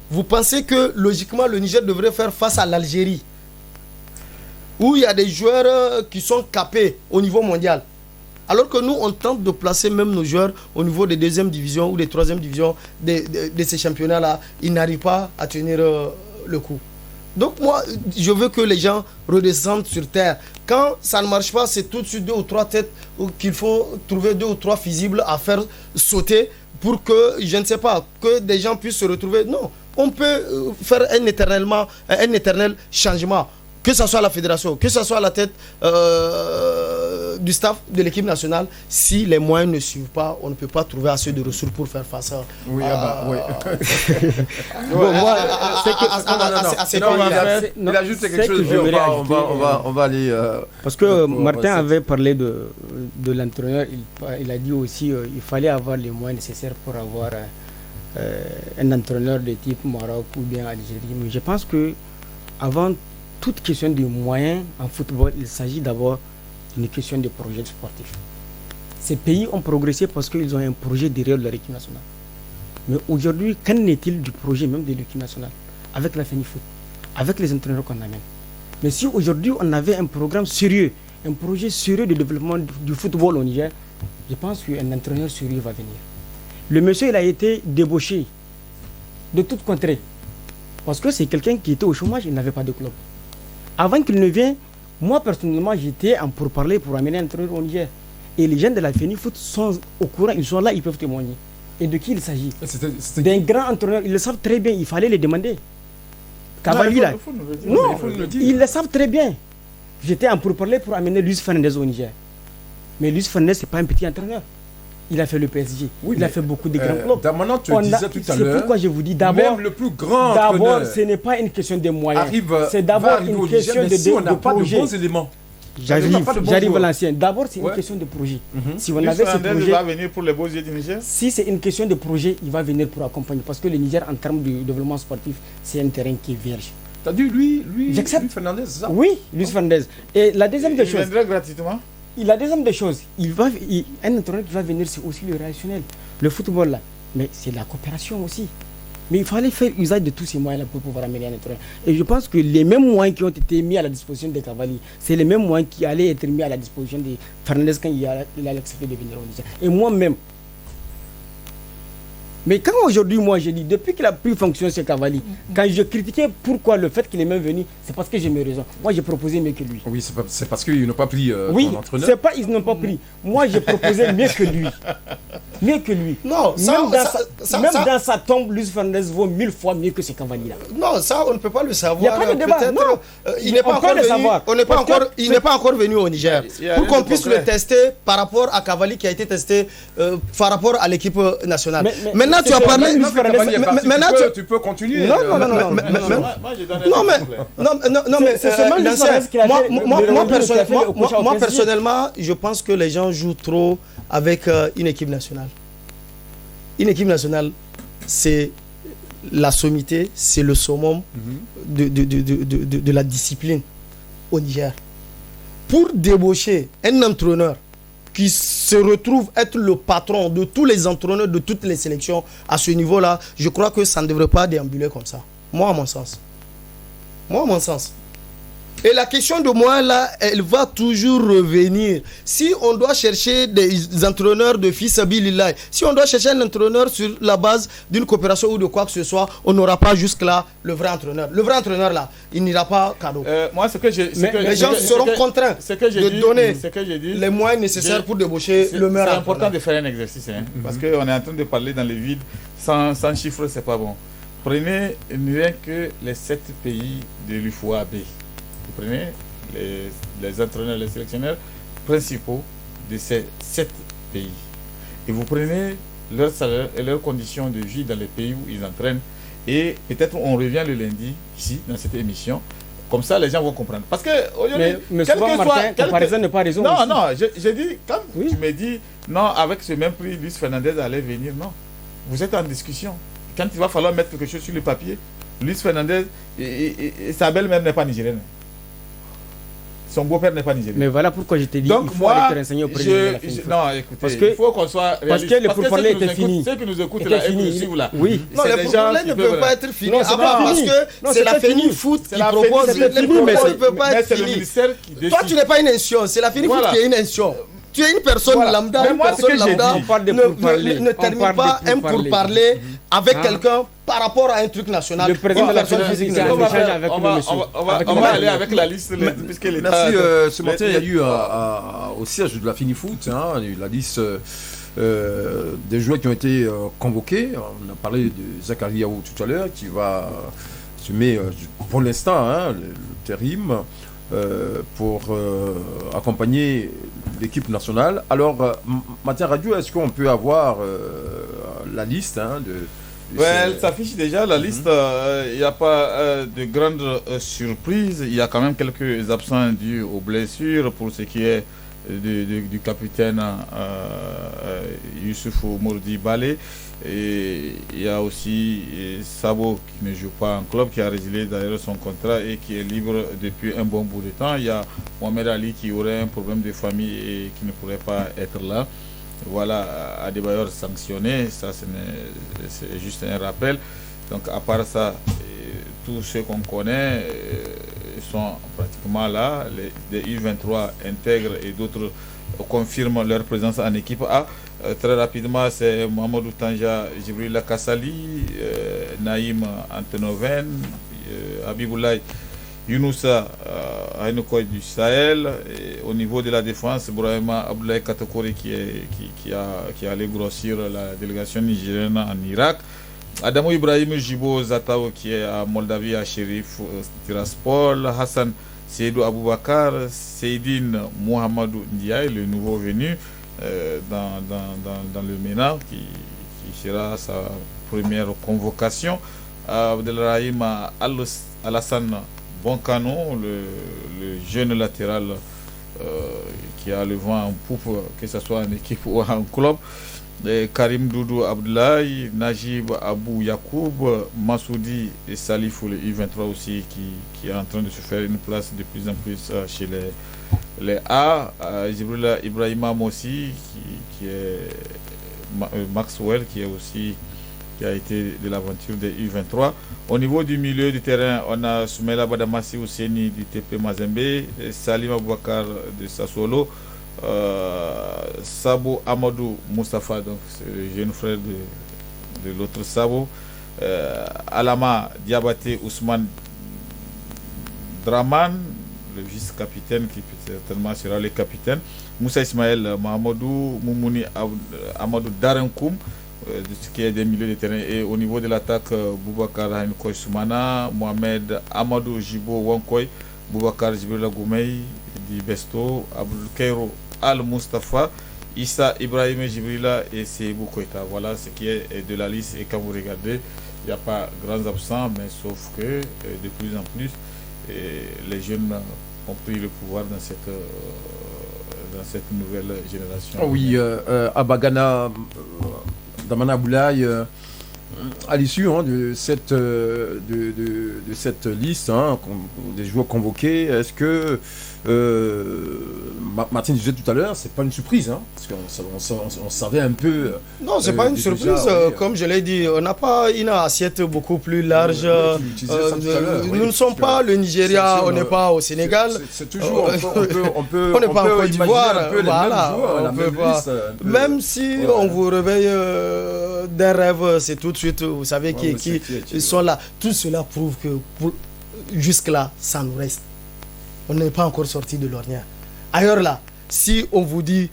Vous pensez que logiquement, le Niger devrait faire face à l'Algérie, où il y a des joueurs qui sont capés au niveau mondial? Alors que nous, on tente de placer même nos joueurs au niveau des deuxième divisions ou des troisième divisions de ces championnats-là. Ils n'arrivent pas à tenir le coup. Donc moi, je veux que les gens redescendent sur terre. Quand ça ne marche pas, c'est tout de suite 2 ou 3 têtes qu'il faut trouver 2 ou 3 fusibles à faire sauter pour que, je ne sais pas, que des gens puissent se retrouver. Non, on peut faire un éternel changement. Que ce soit la fédération, que ce soit la tête du staff de l'équipe nationale, si les moyens ne suivent pas, on ne peut pas trouver assez de ressources pour faire face à... Oui, oui. Bon, moi, c'est que... Il a juste quelque chose, on va aller... Parce que Martin avait parlé de l'entraîneur, il a dit aussi qu'il fallait avoir les moyens nécessaires pour avoir un entraîneur de type Maroc ou bien Algérie. Mais je pense que avant toute question de moyens en football, il s'agit d'abord d'une question de projet sportif. Ces pays ont progressé parce qu'ils ont un projet derrière leur équipe nationale. Mais aujourd'hui, qu'en est-il du projet même de l'équipe nationale avec la FENIFOOT, avec les entraîneurs qu'on amène? Mais si aujourd'hui on avait un programme sérieux, un projet sérieux de développement du football au Niger, je pense qu'un entraîneur sérieux va venir. Le monsieur, il a été débauché de toute contrée. Parce que c'est quelqu'un qui était au chômage, il n'avait pas de club. Avant qu'il ne vienne, moi personnellement, j'étais en pourparlers pour amener un entraîneur au Niger. Et les gens de la FENIFOOT sont au courant, ils sont là, ils peuvent témoigner. Et de qui il s'agit? D'un grand entraîneur, ils le savent très bien, il fallait les demander. Cavalli là. Non, ils le savent très bien. J'étais en pourparlers pour amener Luis Fernandez au Niger. Mais Luis Fernandez, ce n'est pas un petit entraîneur. Il a fait le PSG. Oui, il a fait beaucoup de grands clubs. Damana, tu disais tout à l'heure. C'est pourquoi je vous dis d'abord. Même le plus grand d'abord, ce n'est pas une question de moyens. C'est d'abord une question de projet. De bons éléments. J'arrive à l'ancien. D'abord, c'est une question de projet. Si on avait ce projet, il va venir pour les beaux yeux du Niger. Si c'est une question de projet, il va venir pour accompagner. Parce que le Niger, en termes de développement sportif, c'est un terrain qui est vierge. Tu as dit lui Fernandez, c'est ça? Oui, Luis Fernandez. Et la deuxième des choses. Il viendra gratuitement. La deuxième des choses, un entraîneur qui va venir, c'est aussi le relationnel. Le football là, mais c'est la coopération aussi. Mais il fallait faire usage de tous ces moyens-là pour pouvoir amener un entraîneur. Et je pense que les mêmes moyens qui ont été mis à la disposition des Cavalli, c'est les mêmes moyens qui allaient être mis à la disposition de Fernandez quand il a accepté de venir au Niger. Et moi-même. Mais quand aujourd'hui, moi, je dis, depuis qu'il a pris fonction chez Cavalli, quand je critiquais pourquoi le fait qu'il est même venu, c'est parce que j'ai mes raisons. Moi, j'ai proposé mieux que lui. Oui, c'est parce qu'ils n'ont pas pris oui, ton entraîneur. C'est pas ils n'ont pas pris. Moi, j'ai proposé mieux que lui. Mieux que lui. Non, même dans sa tombe, Luis Fernandez vaut 1000 fois mieux que ce Cavalli-là. Non, ça, on ne peut pas le savoir. Il n'y a pas de débat. Non. Il n'est pas encore venu. Il n'est pas encore venu au Niger. Pour qu'on puisse le tester par rapport à Cavalli qui a été testé par rapport à l'équipe nationale. Maintenant, tu as parlé. Maintenant, tu peux continuer. Non, mais c'est moi personnellement, je pense que les gens jouent trop avec une équipe nationale. Une équipe nationale, c'est la sommité, c'est le summum de la discipline au Niger. Pour débaucher un entraîneur qui se retrouve être le patron de tous les entraîneurs de toutes les sélections à ce niveau-là, je crois que ça ne devrait pas déambuler comme ça. Moi, à mon sens. Et la question de moi, là, elle va toujours revenir. Si on doit chercher des entraîneurs de fils Abilillah, si on doit chercher un entraîneur sur la base d'une coopération ou de quoi que ce soit, on n'aura pas jusque-là le vrai entraîneur. Le vrai entraîneur, là, il n'ira pas cadeau. Moi, les gens seront contraints de donner les moyens nécessaires pour débaucher le meilleur. C'est important de faire un exercice, parce qu'on est en train de parler dans le vide. Sans chiffres, c'est pas bon. Prenez rien que les 7 pays de l'UFOA-B. Vous prenez les entraîneurs, les sélectionneurs principaux de ces 7 pays. Et vous prenez leur salaire et leurs conditions de vie dans les pays où ils entraînent. Et peut-être on revient le lundi, ici, dans cette émission. Comme ça, les gens vont comprendre. Parce que aujourd'hui, mais souvent, Martin, comparaison n'est pas raison. Non, j'ai dit, quand tu me dis, non, avec ce même prix, Luis Fernandez allait venir, non. Vous êtes en discussion. Quand il va falloir mettre quelque chose sur le papier, Luis Fernandez et sa belle-mère n'est pas nigérienne. Son beau-père n'est pas nigérien. Mais voilà pourquoi je t'ai dit donc il faut aller te renseigner au président de la FENIFOOT. Non, écoutez, il faut qu'on soit réaliste. Parce que le pourparler était fini. Ceux qui nous écoutent là et qui nous suivent là. Oui. Non, le pourparler ne peut pas être fini. Parce que c'est la FENIFOOT qui propose. Le pourparler ne peut pas être fini. Toi, tu n'es pas une institution. C'est la FENIFOOT qui est une institution. Tu es une personne lambda, une personne lambda ne termine pas un pourparler avec quelqu'un par rapport à un truc national. Le président de la FENIFOOT, on va aller avec la liste. Merci. Ce matin, il y a eu au siège de la FENIFOOT la liste des joueurs qui ont été convoqués. On a parlé de Zachary Yaou tout à l'heure, qui va se mettre pour l'instant le intérim pour accompagner l'équipe nationale. Alors, Matin Radio, est-ce qu'on peut avoir la liste elle s'affiche déjà, la liste. Il n'y a pas de grandes surprises. Il y a quand même quelques absents dus aux blessures pour ce qui est du capitaine Youssoufou Mourdi Balé. Et il y a aussi Sabo qui ne joue pas en club, qui a résilié d'ailleurs son contrat et qui est libre depuis un bon bout de temps. Il y a Mohamed Ali qui aurait un problème de famille et qui ne pourrait pas être là. Voilà, Adebayor sanctionné, ça c'est juste un rappel. Donc à part ça, tout ce qu'on connaît, sont pratiquement là. Les U23 intègrent et d'autres confirment leur présence en équipe A. Très rapidement, c'est Mohamedou Tanja, Djibril Kassali, Naïm Antenoven, Habiboulaye Younoussa Haïnokoy du Sahel. Et au niveau de la défense, Brahima Abdoulaye Katakori qui est allé grossir la délégation nigérienne en Irak. Adamo Ibrahim Jibo Zatao qui est à Moldavie à Shérif Tiraspol. Hassan Seydou Aboubakar, Seydine Mohamedou Ndiaye, le nouveau venu dans le MENA qui sera sa première convocation. Abdelrahim Alassane Bonkano, le jeune latéral qui a le vent en poupe, que ce soit en équipe ou en club. Karim Doudou Abdoulaye, Najib Abou Yacoub, Massoudi et Salifou, le U23 aussi, qui est en train de se faire une place de plus en plus chez les A. Jibril Ibrahima Mossi, qui est Maxwell, qui a été de l'aventure des U23. Au niveau du milieu du terrain, on a Soumaïla Badamassi Ouseni du TP Mazembe, Salim Aboubakar de Sassuolo, Sabo Amadou Moustapha, donc c'est le jeune frère de l'autre Sabo, Alama Diabaté Ousmane Draman, le vice-capitaine qui certainement sera le capitaine, Moussa Ismaël Mahamadou Moumouni Amadou Darenkoum, ce qui est des milieux de terrain. Et au niveau de l'attaque, Boubacar Haïnkoy Soumana, Mohamed Amadou Jibo Wankoy, Boubacar Jibrila Goumey di Besto, Abdul Kairo Al Mustafa, Issa Ibrahim Jibrila et Seibou Koïta. Voilà ce qui est de la liste. Et quand vous regardez, il n'y a pas grands absents, mais sauf que de plus en plus, les jeunes ont pris le pouvoir dans cette nouvelle génération. Oui, Abagana Damana Boulaye, à l'issue de cette liste des joueurs convoqués, est-ce que Martin disait tout à l'heure, c'est pas une surprise, parce qu'on savait un peu. Non, c'est pas une surprise. Comme je l'ai dit, on n'a pas une assiette beaucoup plus large. Nous ne sommes pas le Nigeria, on n'est pas au Sénégal. C'est toujours. On n'est pas en Côte d'Ivoire. Voilà. Même si on vous réveille d'un rêve, c'est tout de suite, vous savez qui sont là. Tout cela prouve que jusque-là, ça nous reste. On n'est pas encore sorti de l'ornière. Ailleurs là, si on vous dit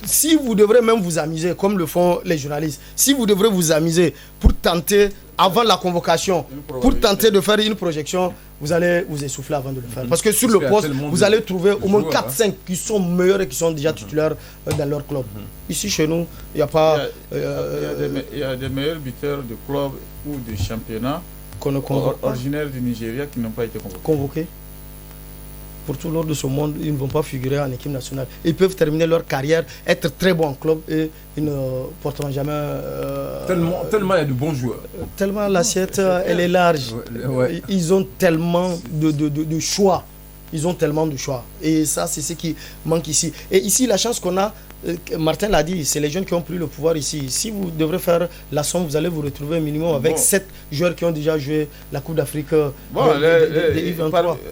si vous devrez même vous amuser, comme le font les journalistes, si vous devrez vous amuser pour tenter, avant la convocation, pour tenter de faire une projection, vous allez vous essouffler avant de le faire. Parce que sur le poste, vous allez trouver au moins 4-5 qui sont meilleurs et qui sont déjà titulaires dans leur club. Ici, chez nous, il n'y a pas... Il y a des meilleurs buteurs de club ou de championnat originaires du Nigeria qui n'ont pas été convoqués. Pour tout l'ordre de ce monde, ils ne vont pas figurer en équipe nationale. Ils peuvent terminer leur carrière, être très bons en club et ils ne porteront jamais... Tellement il y a de bons joueurs. Tellement l'assiette, elle est large. Ouais. Ils ont tellement de choix. Ils ont tellement de choix. Et ça, c'est ce qui manque ici. Et ici, la chance qu'on a, Martin l'a dit, c'est les jeunes qui ont pris le pouvoir ici. Si vous devrez faire la somme, vous allez vous retrouver un minimum avec 7 joueurs qui ont déjà joué la Coupe d'Afrique.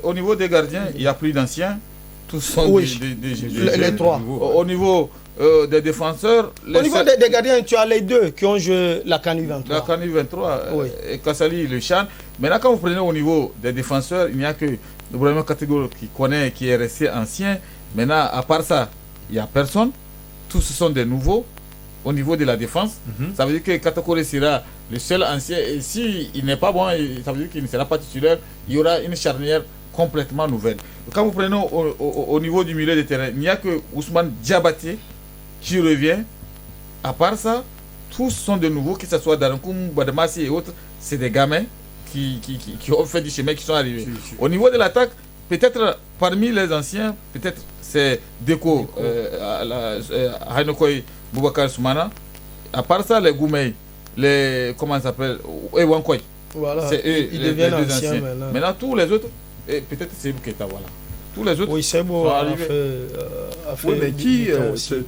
Au niveau des gardiens, il n'y a plus d'anciens. Tous sont les 3. Au niveau des défenseurs... Au niveau des gardiens, tu as les 2 qui ont joué la CAN U23. La CAN U23, et Kassali, le Chan. Maintenant, quand vous prenez au niveau des défenseurs, il n'y a que le premier catégorie qui est resté ancien. Maintenant, à part ça, il n'y a personne. Tous sont des nouveaux au niveau de la défense. Ça veut dire que Katakore sera le seul ancien. Et s'il n'est pas bon, ça veut dire qu'il ne sera pas titulaire. Il y aura une charnière complètement nouvelle. Quand vous prenez au niveau du milieu de terrain, il n'y a que Ousmane Diabaté qui revient. À part ça, tous sont de nouveaux, que ce soit Darankoum, Badamassi et autres. C'est des gamins qui ont fait du chemin, qui sont arrivés. Au niveau de l'attaque, peut-être parmi les anciens, peut-être c'est Deko, Haïnokoy, Boubacar Soumana. À part ça, les Goumey, comment ça s'appelle, Wankoy. Voilà, c'est eux, ils deviennent les deux anciens anciens. Maintenant, tous les autres, peut-être c'est Bouketa, voilà. tous les autres. Oui, c'est beau. Oui, mais qui,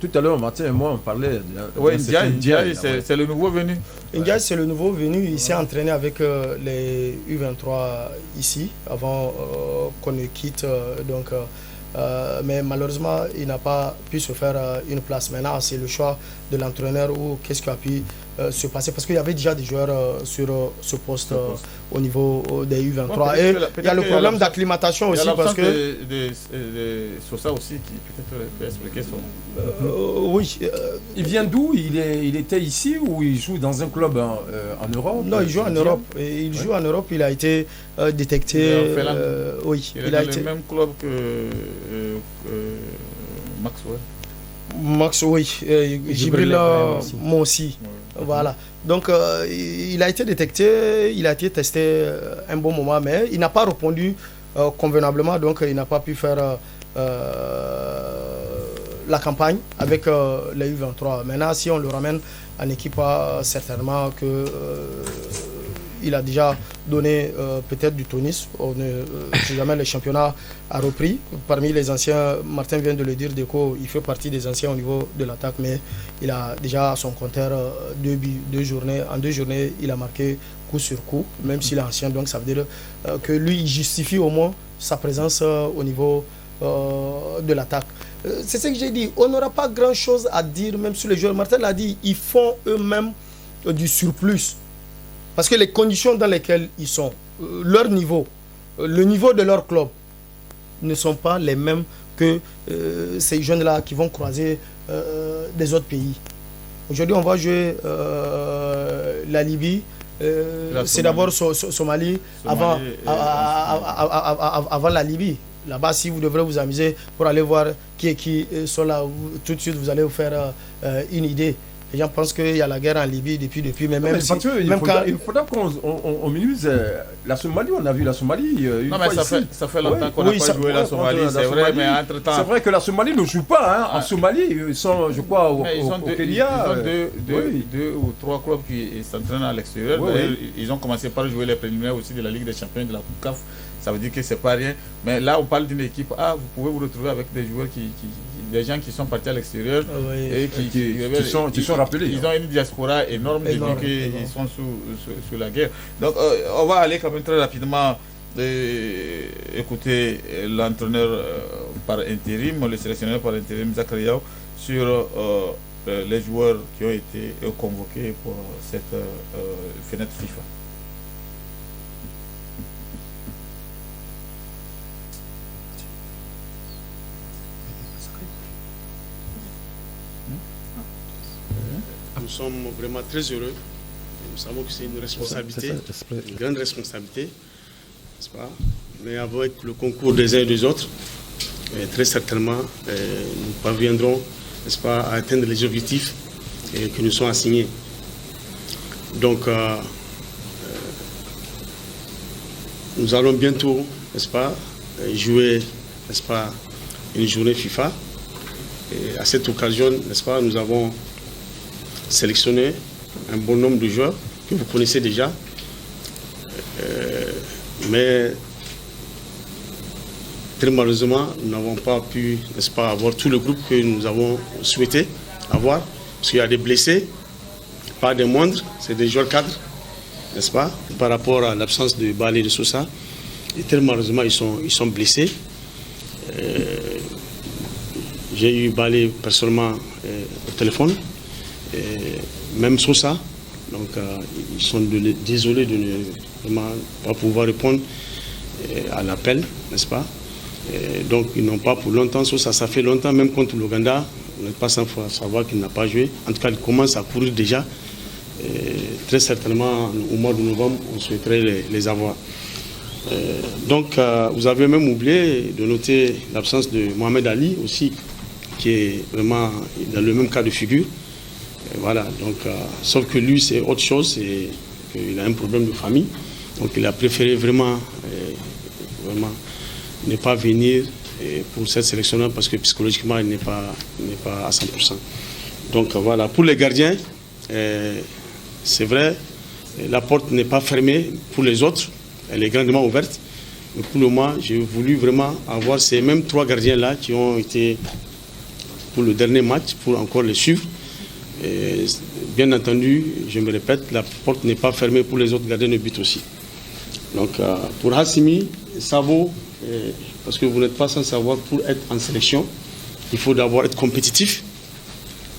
tout à l'heure, Martin et moi, on parlait. Oui, Ndiaye, c'est le nouveau venu. Ndiaye, c'est le nouveau venu. Il s'est entraîné avec les U23 ici, avant qu'on ne quitte. Mais malheureusement, il n'a pas pu se faire une place. Maintenant, c'est le choix de l'entraîneur ou qu'est-ce qui a pu se passer. Parce qu'il y avait déjà des joueurs sur ce poste au niveau des U23. Et il y a le problème d'acclimatation aussi. Parce que Sosa aussi qui peut-être peut expliquer son... oui. Il vient d'où? Il était ici ou il joue dans un club en Europe? Non, il joue en Europe. Et il joue en Europe. Il a été détecté. Oui. Il a été le même club que Maxwell. Max, oui. Jibril moi aussi. Ouais. Voilà. Donc, il a été détecté, il a été testé un bon moment, mais il n'a pas répondu convenablement, donc il n'a pas pu faire la campagne avec les U23. Maintenant, si on le ramène en équipe, certainement que il a déjà donné peut-être du tonus. Si jamais le championnat a repris. Parmi les anciens, Martin vient de le dire, Deco, il fait partie des anciens au niveau de l'attaque, mais il a déjà à son compteur 2 buts, 2 journées. En 2 journées, il a marqué coup sur coup, même s'il est ancien. Donc ça veut dire que lui, il justifie au moins sa présence au niveau de l'attaque. C'est ce que j'ai dit. On n'aura pas grand-chose à dire, même sur les joueurs. Martin l'a dit, ils font eux-mêmes du surplus. Parce que les conditions dans lesquelles ils sont, leur niveau, le niveau de leur club ne sont pas les mêmes que ces jeunes-là qui vont croiser des autres pays. Aujourd'hui, on va jouer la Libye. C'est d'abord Somalie avant la Libye. Là-bas, si vous devrez vous amuser pour aller voir qui sont là, tout de suite, vous allez vous faire une idée. Les gens pensent qu'il y a la guerre en Libye depuis, mais même si... Il faudra qu'on minimise la Somalie. On a vu la Somalie non, mais ça fait longtemps qu'on n'a pas joué la Somalie, c'est vrai, mais entre-temps... C'est vrai que la Somalie ne joue pas. En Somalie, ils sont, je crois, au Kenya. Ils ont deux ou trois clubs qui s'entraînent à l'extérieur. Ils ont commencé par jouer les préliminaires aussi de la Ligue des Champions de la Coupe CAF. Ça veut dire que c'est pas rien. Mais là, on parle d'une équipe. Vous pouvez vous retrouver avec des joueurs des gens qui sont partis à l'extérieur et qui sont rappelés. Ils ont une diaspora énorme depuis qu'ils sont sous la guerre. Donc, on va aller quand même très rapidement écouter l'entraîneur par intérim, le sélectionneur par intérim, Zakariaou, sur les joueurs qui ont été convoqués pour cette fenêtre FIFA. Nous sommes vraiment très heureux. Nous savons que c'est une responsabilité, une grande responsabilité, n'est-ce pas? Mais avec le concours des uns et des autres, très certainement, nous parviendrons, n'est-ce pas, à atteindre les objectifs qui nous sont assignés. Donc, nous allons bientôt, n'est-ce pas, jouer, n'est-ce pas, une journée FIFA. Et à cette occasion, n'est-ce pas, nous avons sélectionné un bon nombre de joueurs que vous connaissez déjà, mais très malheureusement, nous n'avons pas pu, n'est-ce pas, avoir tout le groupe que nous avons souhaité avoir, parce qu'il y a des blessés, pas des moindres, c'est des joueurs cadres, n'est-ce pas, par rapport à l'absence de Balé de Sosa, et très malheureusement, ils sont blessés. J'ai eu Balé personnellement au téléphone. Même Sosa, donc ils sont désolés de ne vraiment pas pouvoir répondre à l'appel, n'est-ce pas? Donc ils n'ont pas pour longtemps Sosa, ça fait longtemps, même contre l'Ouganda, on n'est pas sans savoir qu'il n'a pas joué. En tout cas, il commence à courir déjà. Très certainement, au mois de novembre, on souhaiterait les avoir. Donc vous avez même oublié de noter l'absence de Mohamed Ali aussi, qui est vraiment dans le même cas de figure. Voilà, donc, sauf que lui, c'est autre chose, c'est qu'il a un problème de famille. Donc, il a préféré vraiment ne pas venir pour cette sélection parce que psychologiquement, il n'est pas à 100%. Donc, voilà, pour les gardiens, c'est vrai, la porte n'est pas fermée pour les autres, elle est grandement ouverte. Mais pour le moment, j'ai voulu vraiment avoir ces mêmes 3 gardiens-là qui ont été pour le dernier match, pour encore les suivre. Et bien entendu, je me répète, la porte n'est pas fermée pour les autres gardiens de but aussi. Donc pour Hassimi, Savo, parce que vous n'êtes pas sans savoir, pour être en sélection, il faut d'abord être compétitif.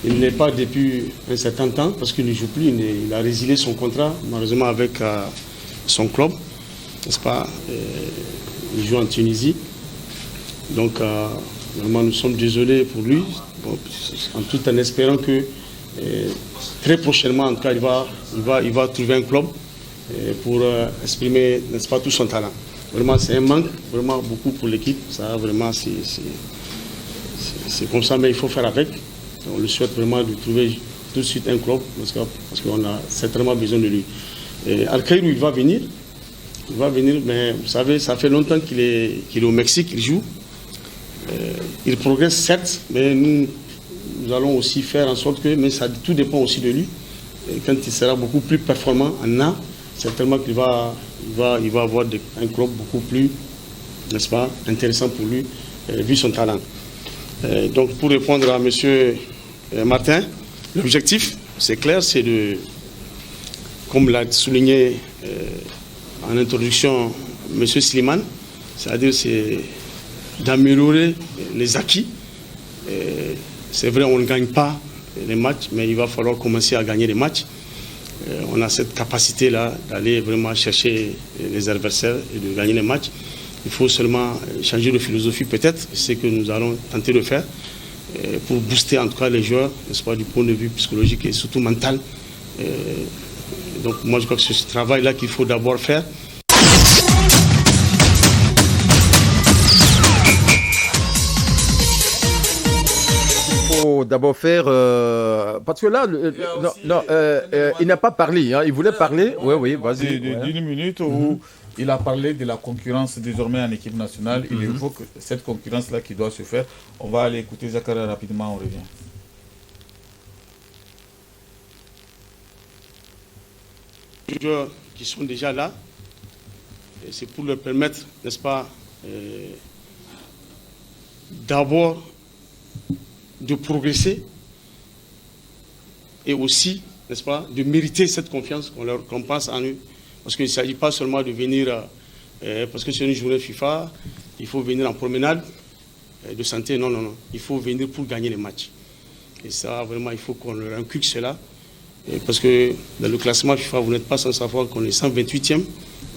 Il n'est pas depuis un certain temps parce qu'il ne joue plus, il a résilié son contrat malheureusement avec son club, n'est-ce pas? Il joue en Tunisie. Donc vraiment nous sommes désolés pour lui, bon, tout en espérant que très prochainement en tout cas il va trouver un club pour exprimer, n'est-ce pas, tout son talent. Vraiment c'est un manque, vraiment beaucoup pour l'équipe, ça vraiment c'est comme ça, mais il faut faire avec. On le souhaite vraiment de trouver tout de suite un club parce qu'on a certainement besoin de lui. Al-Khairou, il va venir, mais vous savez, ça fait longtemps qu'il est au Mexique, il joue. Il progresse certes, mais nous allons aussi faire en sorte que, mais tout dépend aussi de lui. Et quand il sera beaucoup plus performant en A, certainement qu'il va avoir un club beaucoup plus, n'est-ce pas, intéressant pour lui, vu son talent. Donc pour répondre à M. Martin, l'objectif, c'est clair, c'est de, comme l'a souligné en introduction M. Slimane, c'est-à-dire c'est d'améliorer les acquis. C'est vrai, on ne gagne pas les matchs, mais il va falloir commencer à gagner les matchs. On a cette capacité-là d'aller vraiment chercher les adversaires et de gagner les matchs. Il faut seulement changer de philosophie peut-être, c'est ce que nous allons tenter de faire pour booster en tout cas les joueurs, n'est-ce pas, du point de vue psychologique et surtout mental. Donc moi je crois que c'est ce travail-là qu'il faut d'abord faire. Il faut d'abord faire parce que là il n'a pas parlé, hein, il voulait parler. Oui, vas-y. D'une minute où il a parlé de la concurrence désormais en équipe nationale. Il évoque cette concurrence-là qui doit se faire. On va aller écouter Zakaria rapidement, on revient. Les joueurs qui sont déjà là, c'est pour leur permettre, n'est-ce pas, d'abord de progresser et aussi, n'est-ce pas, de mériter cette confiance qu'on passe en eux. Parce qu'il ne s'agit pas seulement de venir, parce que c'est une journée FIFA, il faut venir en promenade de santé. Non. Il faut venir pour gagner les matchs. Et ça, vraiment, il faut qu'on leur inculque cela. Parce que dans le classement FIFA, vous n'êtes pas sans savoir qu'on est 128e.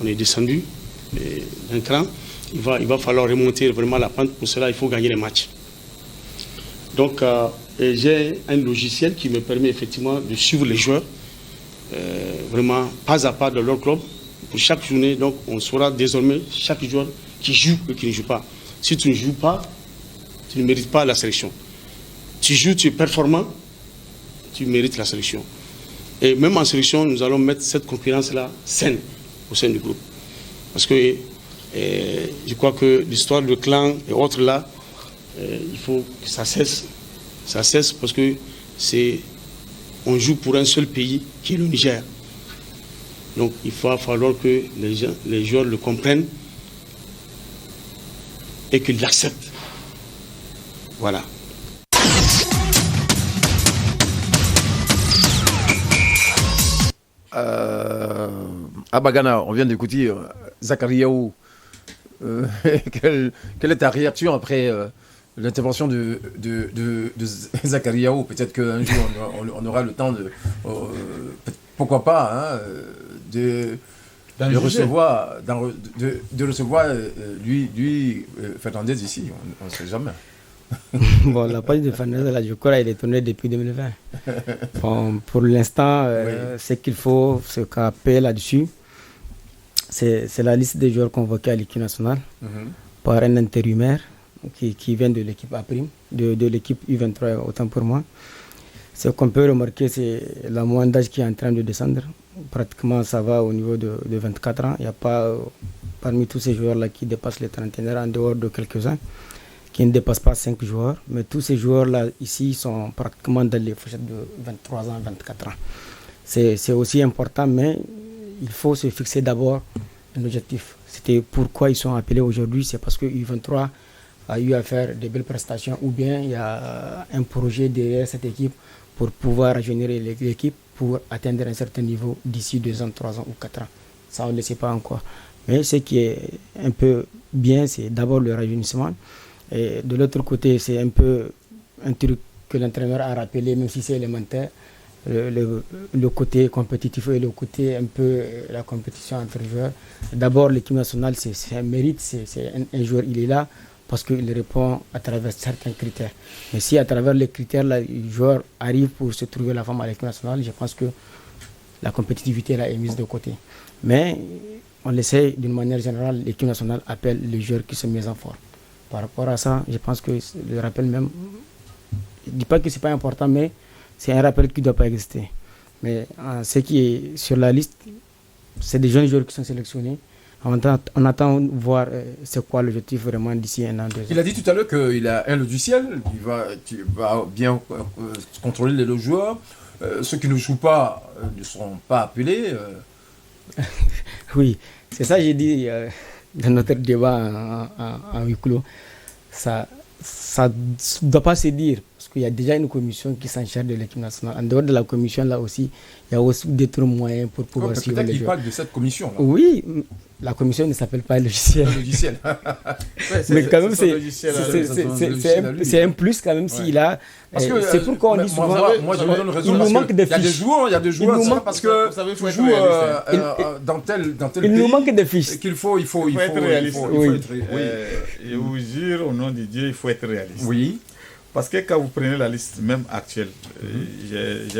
On est descendu d'un cran. Il va falloir remonter vraiment la pente. Pour cela, il faut gagner les matchs. Donc, j'ai un logiciel qui me permet effectivement de suivre les joueurs. Vraiment pas à pas de leur club pour chaque journée. Donc on saura désormais chaque joueur qui joue et qui ne joue pas. Si tu ne joues pas, tu ne mérites pas la sélection. Tu joues, tu es performant, tu mérites la sélection. Et même en sélection, nous allons mettre cette concurrence-là saine au sein du groupe. Parce que je crois que l'histoire de clan et autres là, il faut que ça cesse. Ça cesse parce que on joue pour un seul pays qui est le Niger. Donc il va falloir que les joueurs le comprennent et qu'ils l'acceptent. Voilà. À Bagana, on vient d'écouter Zakariaou. Quelle est ta réaction après l'intervention de Zakariaou? Peut-être qu'un jour on aura le temps de pourquoi pas de recevoir lui Fernandez ici, on ne sait jamais. Bon, la page de Fernandez là, je crois, il est tourné depuis 2020. Bon, pour l'instant, ce qu'il faut se caper là-dessus, c'est la liste des joueurs convoqués à l'équipe nationale par un intérimaire qui vient de l'équipe A', de l'équipe U23, autant pour moi. Ce qu'on peut remarquer, c'est la moyenne d'âge qui est en train de descendre. Pratiquement, ça va au niveau de 24 ans. Il n'y a pas, parmi tous ces joueurs-là qui dépassent les 31 ans, en dehors de quelques-uns, qui ne dépassent pas 5 joueurs. Mais tous ces joueurs-là, ici, sont pratiquement dans les fourchettes de 23 ans, 24 ans. C'est aussi important, mais il faut se fixer d'abord un objectif. C'était pourquoi ils sont appelés aujourd'hui, c'est parce que U23 a eu à faire de belles prestations ou bien il y a un projet derrière cette équipe pour pouvoir rajeunir l'équipe pour atteindre un certain niveau d'ici 2 ans, 3 ans ou 4 ans. Ça, on ne le sait pas encore. Mais ce qui est un peu bien, c'est d'abord le rajeunissement. Et de l'autre côté, c'est un peu un truc que l'entraîneur a rappelé, même si c'est élémentaire, le côté compétitif et le côté un peu la compétition entre joueurs. D'abord, l'équipe nationale, c'est un mérite, c'est un joueur, il est là parce qu'il répond à travers certains critères. Mais si à travers les critères, là, le joueur arrive pour se trouver la forme à l'équipe nationale, je pense que la compétitivité là, est mise de côté. Mais on le sait, d'une manière générale, l'équipe nationale appelle les joueurs qui sont mis en forme. Par rapport à ça, je pense que le rappel même, je ne dis pas que ce n'est pas important, mais c'est un rappel qui ne doit pas exister. Mais ce qui est sur la liste, c'est des jeunes joueurs qui sont sélectionnés. On attend voir c'est quoi l'objectif vraiment d'ici 1 an, 2 ans. Il a dit tout à l'heure qu'il a un logiciel, tu vas bien contrôler les joueurs. Ceux qui ne jouent pas ne seront pas appelés. Oui, c'est ça que j'ai dit dans notre débat en huis clos. Ça ne doit pas se dire, parce qu'il y a déjà une commission qui s'en charge de l'équipe nationale. En dehors de la commission, là aussi, il y a aussi d'autres moyens pour pouvoir suivre les joueurs. Peut-être qu'il parle de cette commission. Là. Oui, la commission ne s'appelle pas logiciel. Mais quand même, c'est un plus quand même s'il a... c'est pourquoi on dit souvent... Moi, je me donne raison. Il nous manque des fiches. Il y a des joueurs, parce que tu joues dans tel pays... Il nous manque des fiches. Qu'il faut être réaliste. Je vous jure, au nom de Dieu, il faut être réaliste. Oui. Parce que quand vous prenez la liste même actuelle, il y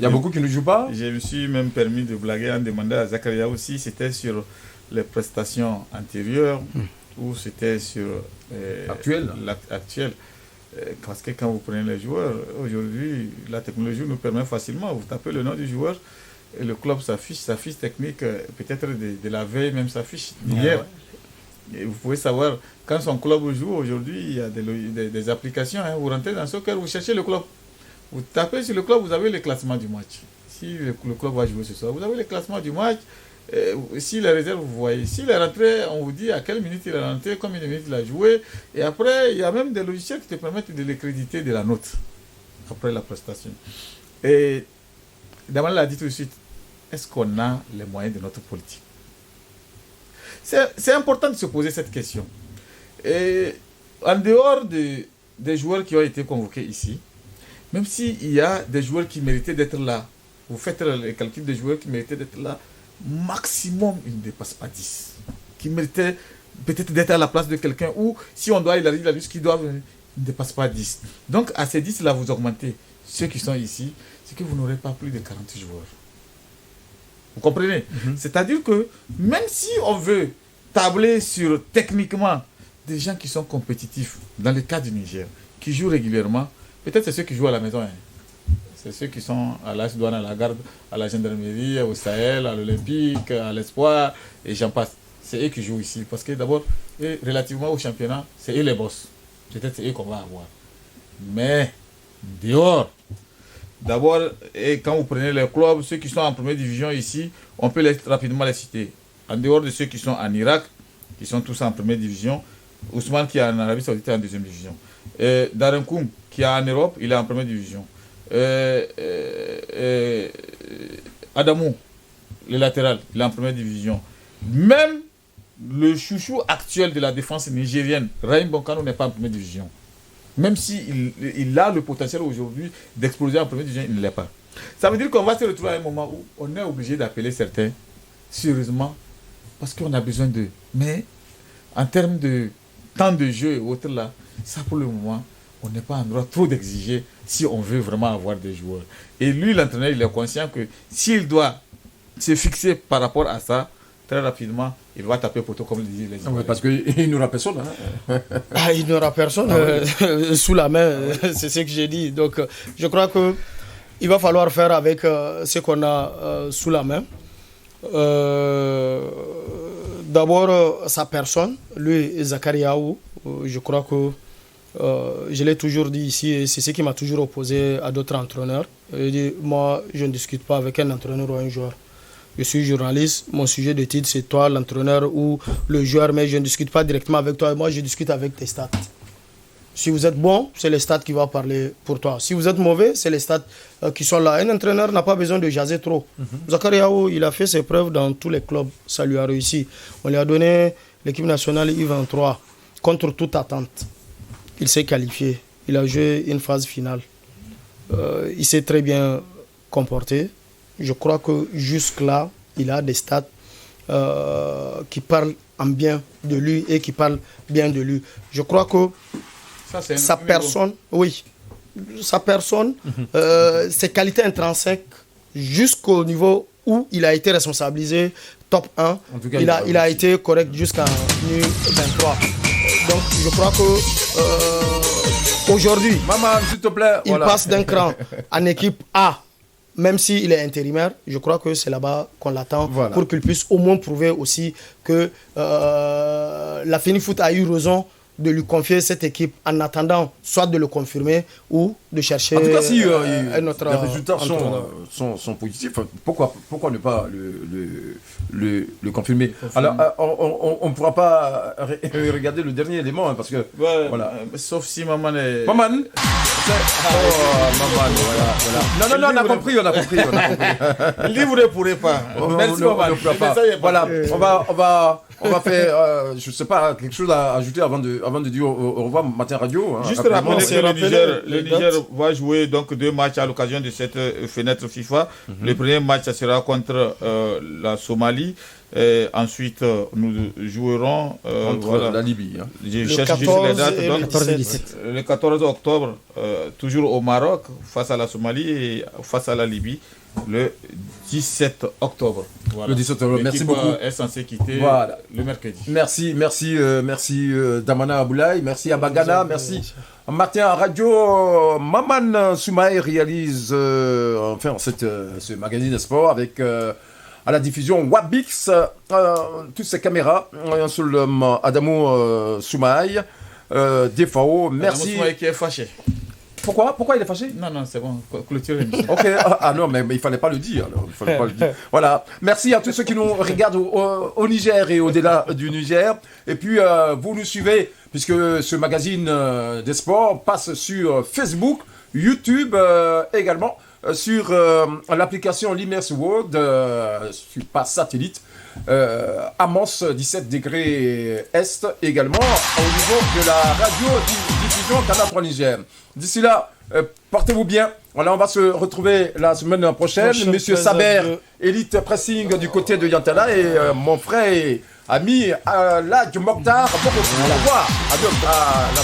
a beaucoup qui ne jouent pas. Je me suis même permis de blaguer en demandant à Zakaria aussi, c'était sur les prestations antérieures ou c'était sur actuelle. Parce que quand vous prenez les joueurs, aujourd'hui, la technologie nous permet facilement, vous tapez le nom du joueur et le club s'affiche, sa fiche technique, peut-être de la veille, même sa fiche d'hier. Et vous pouvez savoir, quand son club joue aujourd'hui, il y a des applications. Hein, vous rentrez dans Soccer, vous cherchez le club. Vous tapez sur le club, vous avez le classement du match. Si le club va jouer ce soir, vous avez le classement du match. Si les réserves, vous voyez. Si il est rentré, on vous dit à quelle minute il est rentré, combien de minutes il a joué. Et après, il y a même des logiciels qui te permettent de le créditer de la note après la prestation. Et Damal l'a dit tout de suite, est-ce qu'on a les moyens de notre politique? C'est important de se poser cette question. Et en dehors des joueurs qui ont été convoqués ici, même s'il y a des joueurs qui méritaient d'être là, vous faites le calcul des joueurs qui méritaient d'être là, maximum, ils ne dépassent pas 10. Qui méritaient peut-être d'être à la place de quelqu'un, ou si on doit élargir la liste, qui doivent, ils ne dépassent pas 10. Donc à ces 10-là, vous augmentez ceux qui sont ici, c'est que vous n'aurez pas plus de 40 joueurs. Vous comprenez? C'est-à-dire que même si on veut tabler sur techniquement des gens qui sont compétitifs dans le cas du Niger, qui jouent régulièrement, peut-être c'est ceux qui jouent à la maison. Hein. C'est ceux qui sont à l'AS Douane, à la garde, à la gendarmerie, au Sahel, à l'Olympique, à l'Espoir, et j'en passe. C'est eux qui jouent ici. Parce que d'abord, relativement au championnat, c'est eux les boss. Peut-être c'est eux qu'on va avoir. Mais, dehors, d'abord, et quand vous prenez les clubs, ceux qui sont en première division ici, on peut rapidement les citer. En dehors de ceux qui sont en Irak, qui sont tous en première division, Ousmane qui est en Arabie Saoudite est en deuxième division. Darenkoum qui est en Europe, il est en première division. Adamou, le latéral, il est en première division. Même le chouchou actuel de la défense nigérienne, Raïm Bonkano, n'est pas en première division. Même s'il a le potentiel aujourd'hui d'exploser en première division, il ne l'est pas. Ça veut dire qu'on va se retrouver à un moment où on est obligé d'appeler certains, sérieusement, parce qu'on a besoin d'eux. Mais en termes de temps de jeu et autres là, ça pour le moment, on n'est pas en droit trop d'exiger si on veut vraiment avoir des joueurs. Et lui, l'entraîneur, il est conscient que s'il doit se fixer par rapport à ça, très rapidement, il va taper poteau comme le disent les gens. Parce qu'il n'aura personne. Hein. Il n'aura personne sous la main, c'est ce que j'ai dit. Donc, je crois qu'il va falloir faire avec ce qu'on a sous la main. D'abord, sa personne, lui, Zakariaou, je crois que je l'ai toujours dit ici, et c'est ce qui m'a toujours opposé à d'autres entraîneurs. Moi, je ne discute pas avec un entraîneur ou un joueur. Je suis journaliste, mon sujet de titre c'est toi, l'entraîneur ou le joueur, mais je ne discute pas directement avec toi. Moi, je discute avec tes stats. Si vous êtes bon, c'est les stats qui vont parler pour toi. Si vous êtes mauvais, c'est les stats qui sont là. Un entraîneur n'a pas besoin de jaser trop. Zakariaou, il a fait ses preuves dans tous les clubs. Ça lui a réussi. On lui a donné l'équipe nationale U23 contre toute attente. Il s'est qualifié. Il a joué une phase finale. Il s'est très bien comporté. Je crois que jusque-là, il a des stats qui parlent en bien de lui et qui parlent bien de lui. Je crois que sa personne, ses qualités intrinsèques, jusqu'au niveau où il a été responsabilisé, top 1, en tout cas, il a été correct jusqu'à U23. Donc je crois que aujourd'hui, s'il te plaît, il passe d'un cran en équipe A. Même s'il est intérimaire, je crois que c'est là-bas qu'on l'attend pour qu'il puisse au moins prouver aussi que la FENIFOOT a eu raison de lui confier cette équipe en attendant soit de le confirmer ou de chercher en tout cas, si un autre les résultats sont positifs, pourquoi ne pas le confirmer. Alors, on ne pourra pas regarder le dernier élément, parce que... voilà. Sauf si Maman est... Maman Maman, voilà. Non, on a compris. Livre ne pourrait pas. Merci, Maman. Voilà, on va faire, je ne sais pas, quelque chose à ajouter avant de dire au revoir, Matin Radio. Juste rappeler que le Niger va jouer donc 2 matchs à l'occasion de cette fenêtre FIFA. Le premier match, ça sera contre la Somalie. Et ensuite, nous jouerons contre la Libye. Je cherche juste les dates. Donc, le 14 octobre, toujours au Maroc, face à la Somalie et face à la Libye. Le 17 octobre. Le 17 octobre, merci beaucoup. Est censé quitter le mercredi. Merci Damana Aboulaye, merci Abagana, merci Matin Radio. Maman Soumaï réalise ce magazine de sport avec à la diffusion Wabix, toutes ces caméras, sur Adamo Soumaï, DFAO, merci. Adamo Soumaï qui est fâché. Pourquoi il est fâché? Non, c'est bon, clôture l'émission. Ok, non, mais il fallait pas le dire. Voilà, merci à tous ceux qui nous regardent au Niger et au-delà du Niger. Et puis, vous nous suivez, puisque ce magazine des sports passe sur Facebook, YouTube également, sur l'application l'Immerse World, par satellite. Amos 17 degrés Est également au niveau de la radio-diffusion Canal 3 Niger. D'ici là, portez-vous bien. Voilà, on va se retrouver la semaine prochaine. Monsieur Saber, Elite Pressing du côté de Yantala, et mon frère et ami Ladj Mokhtar. Au revoir.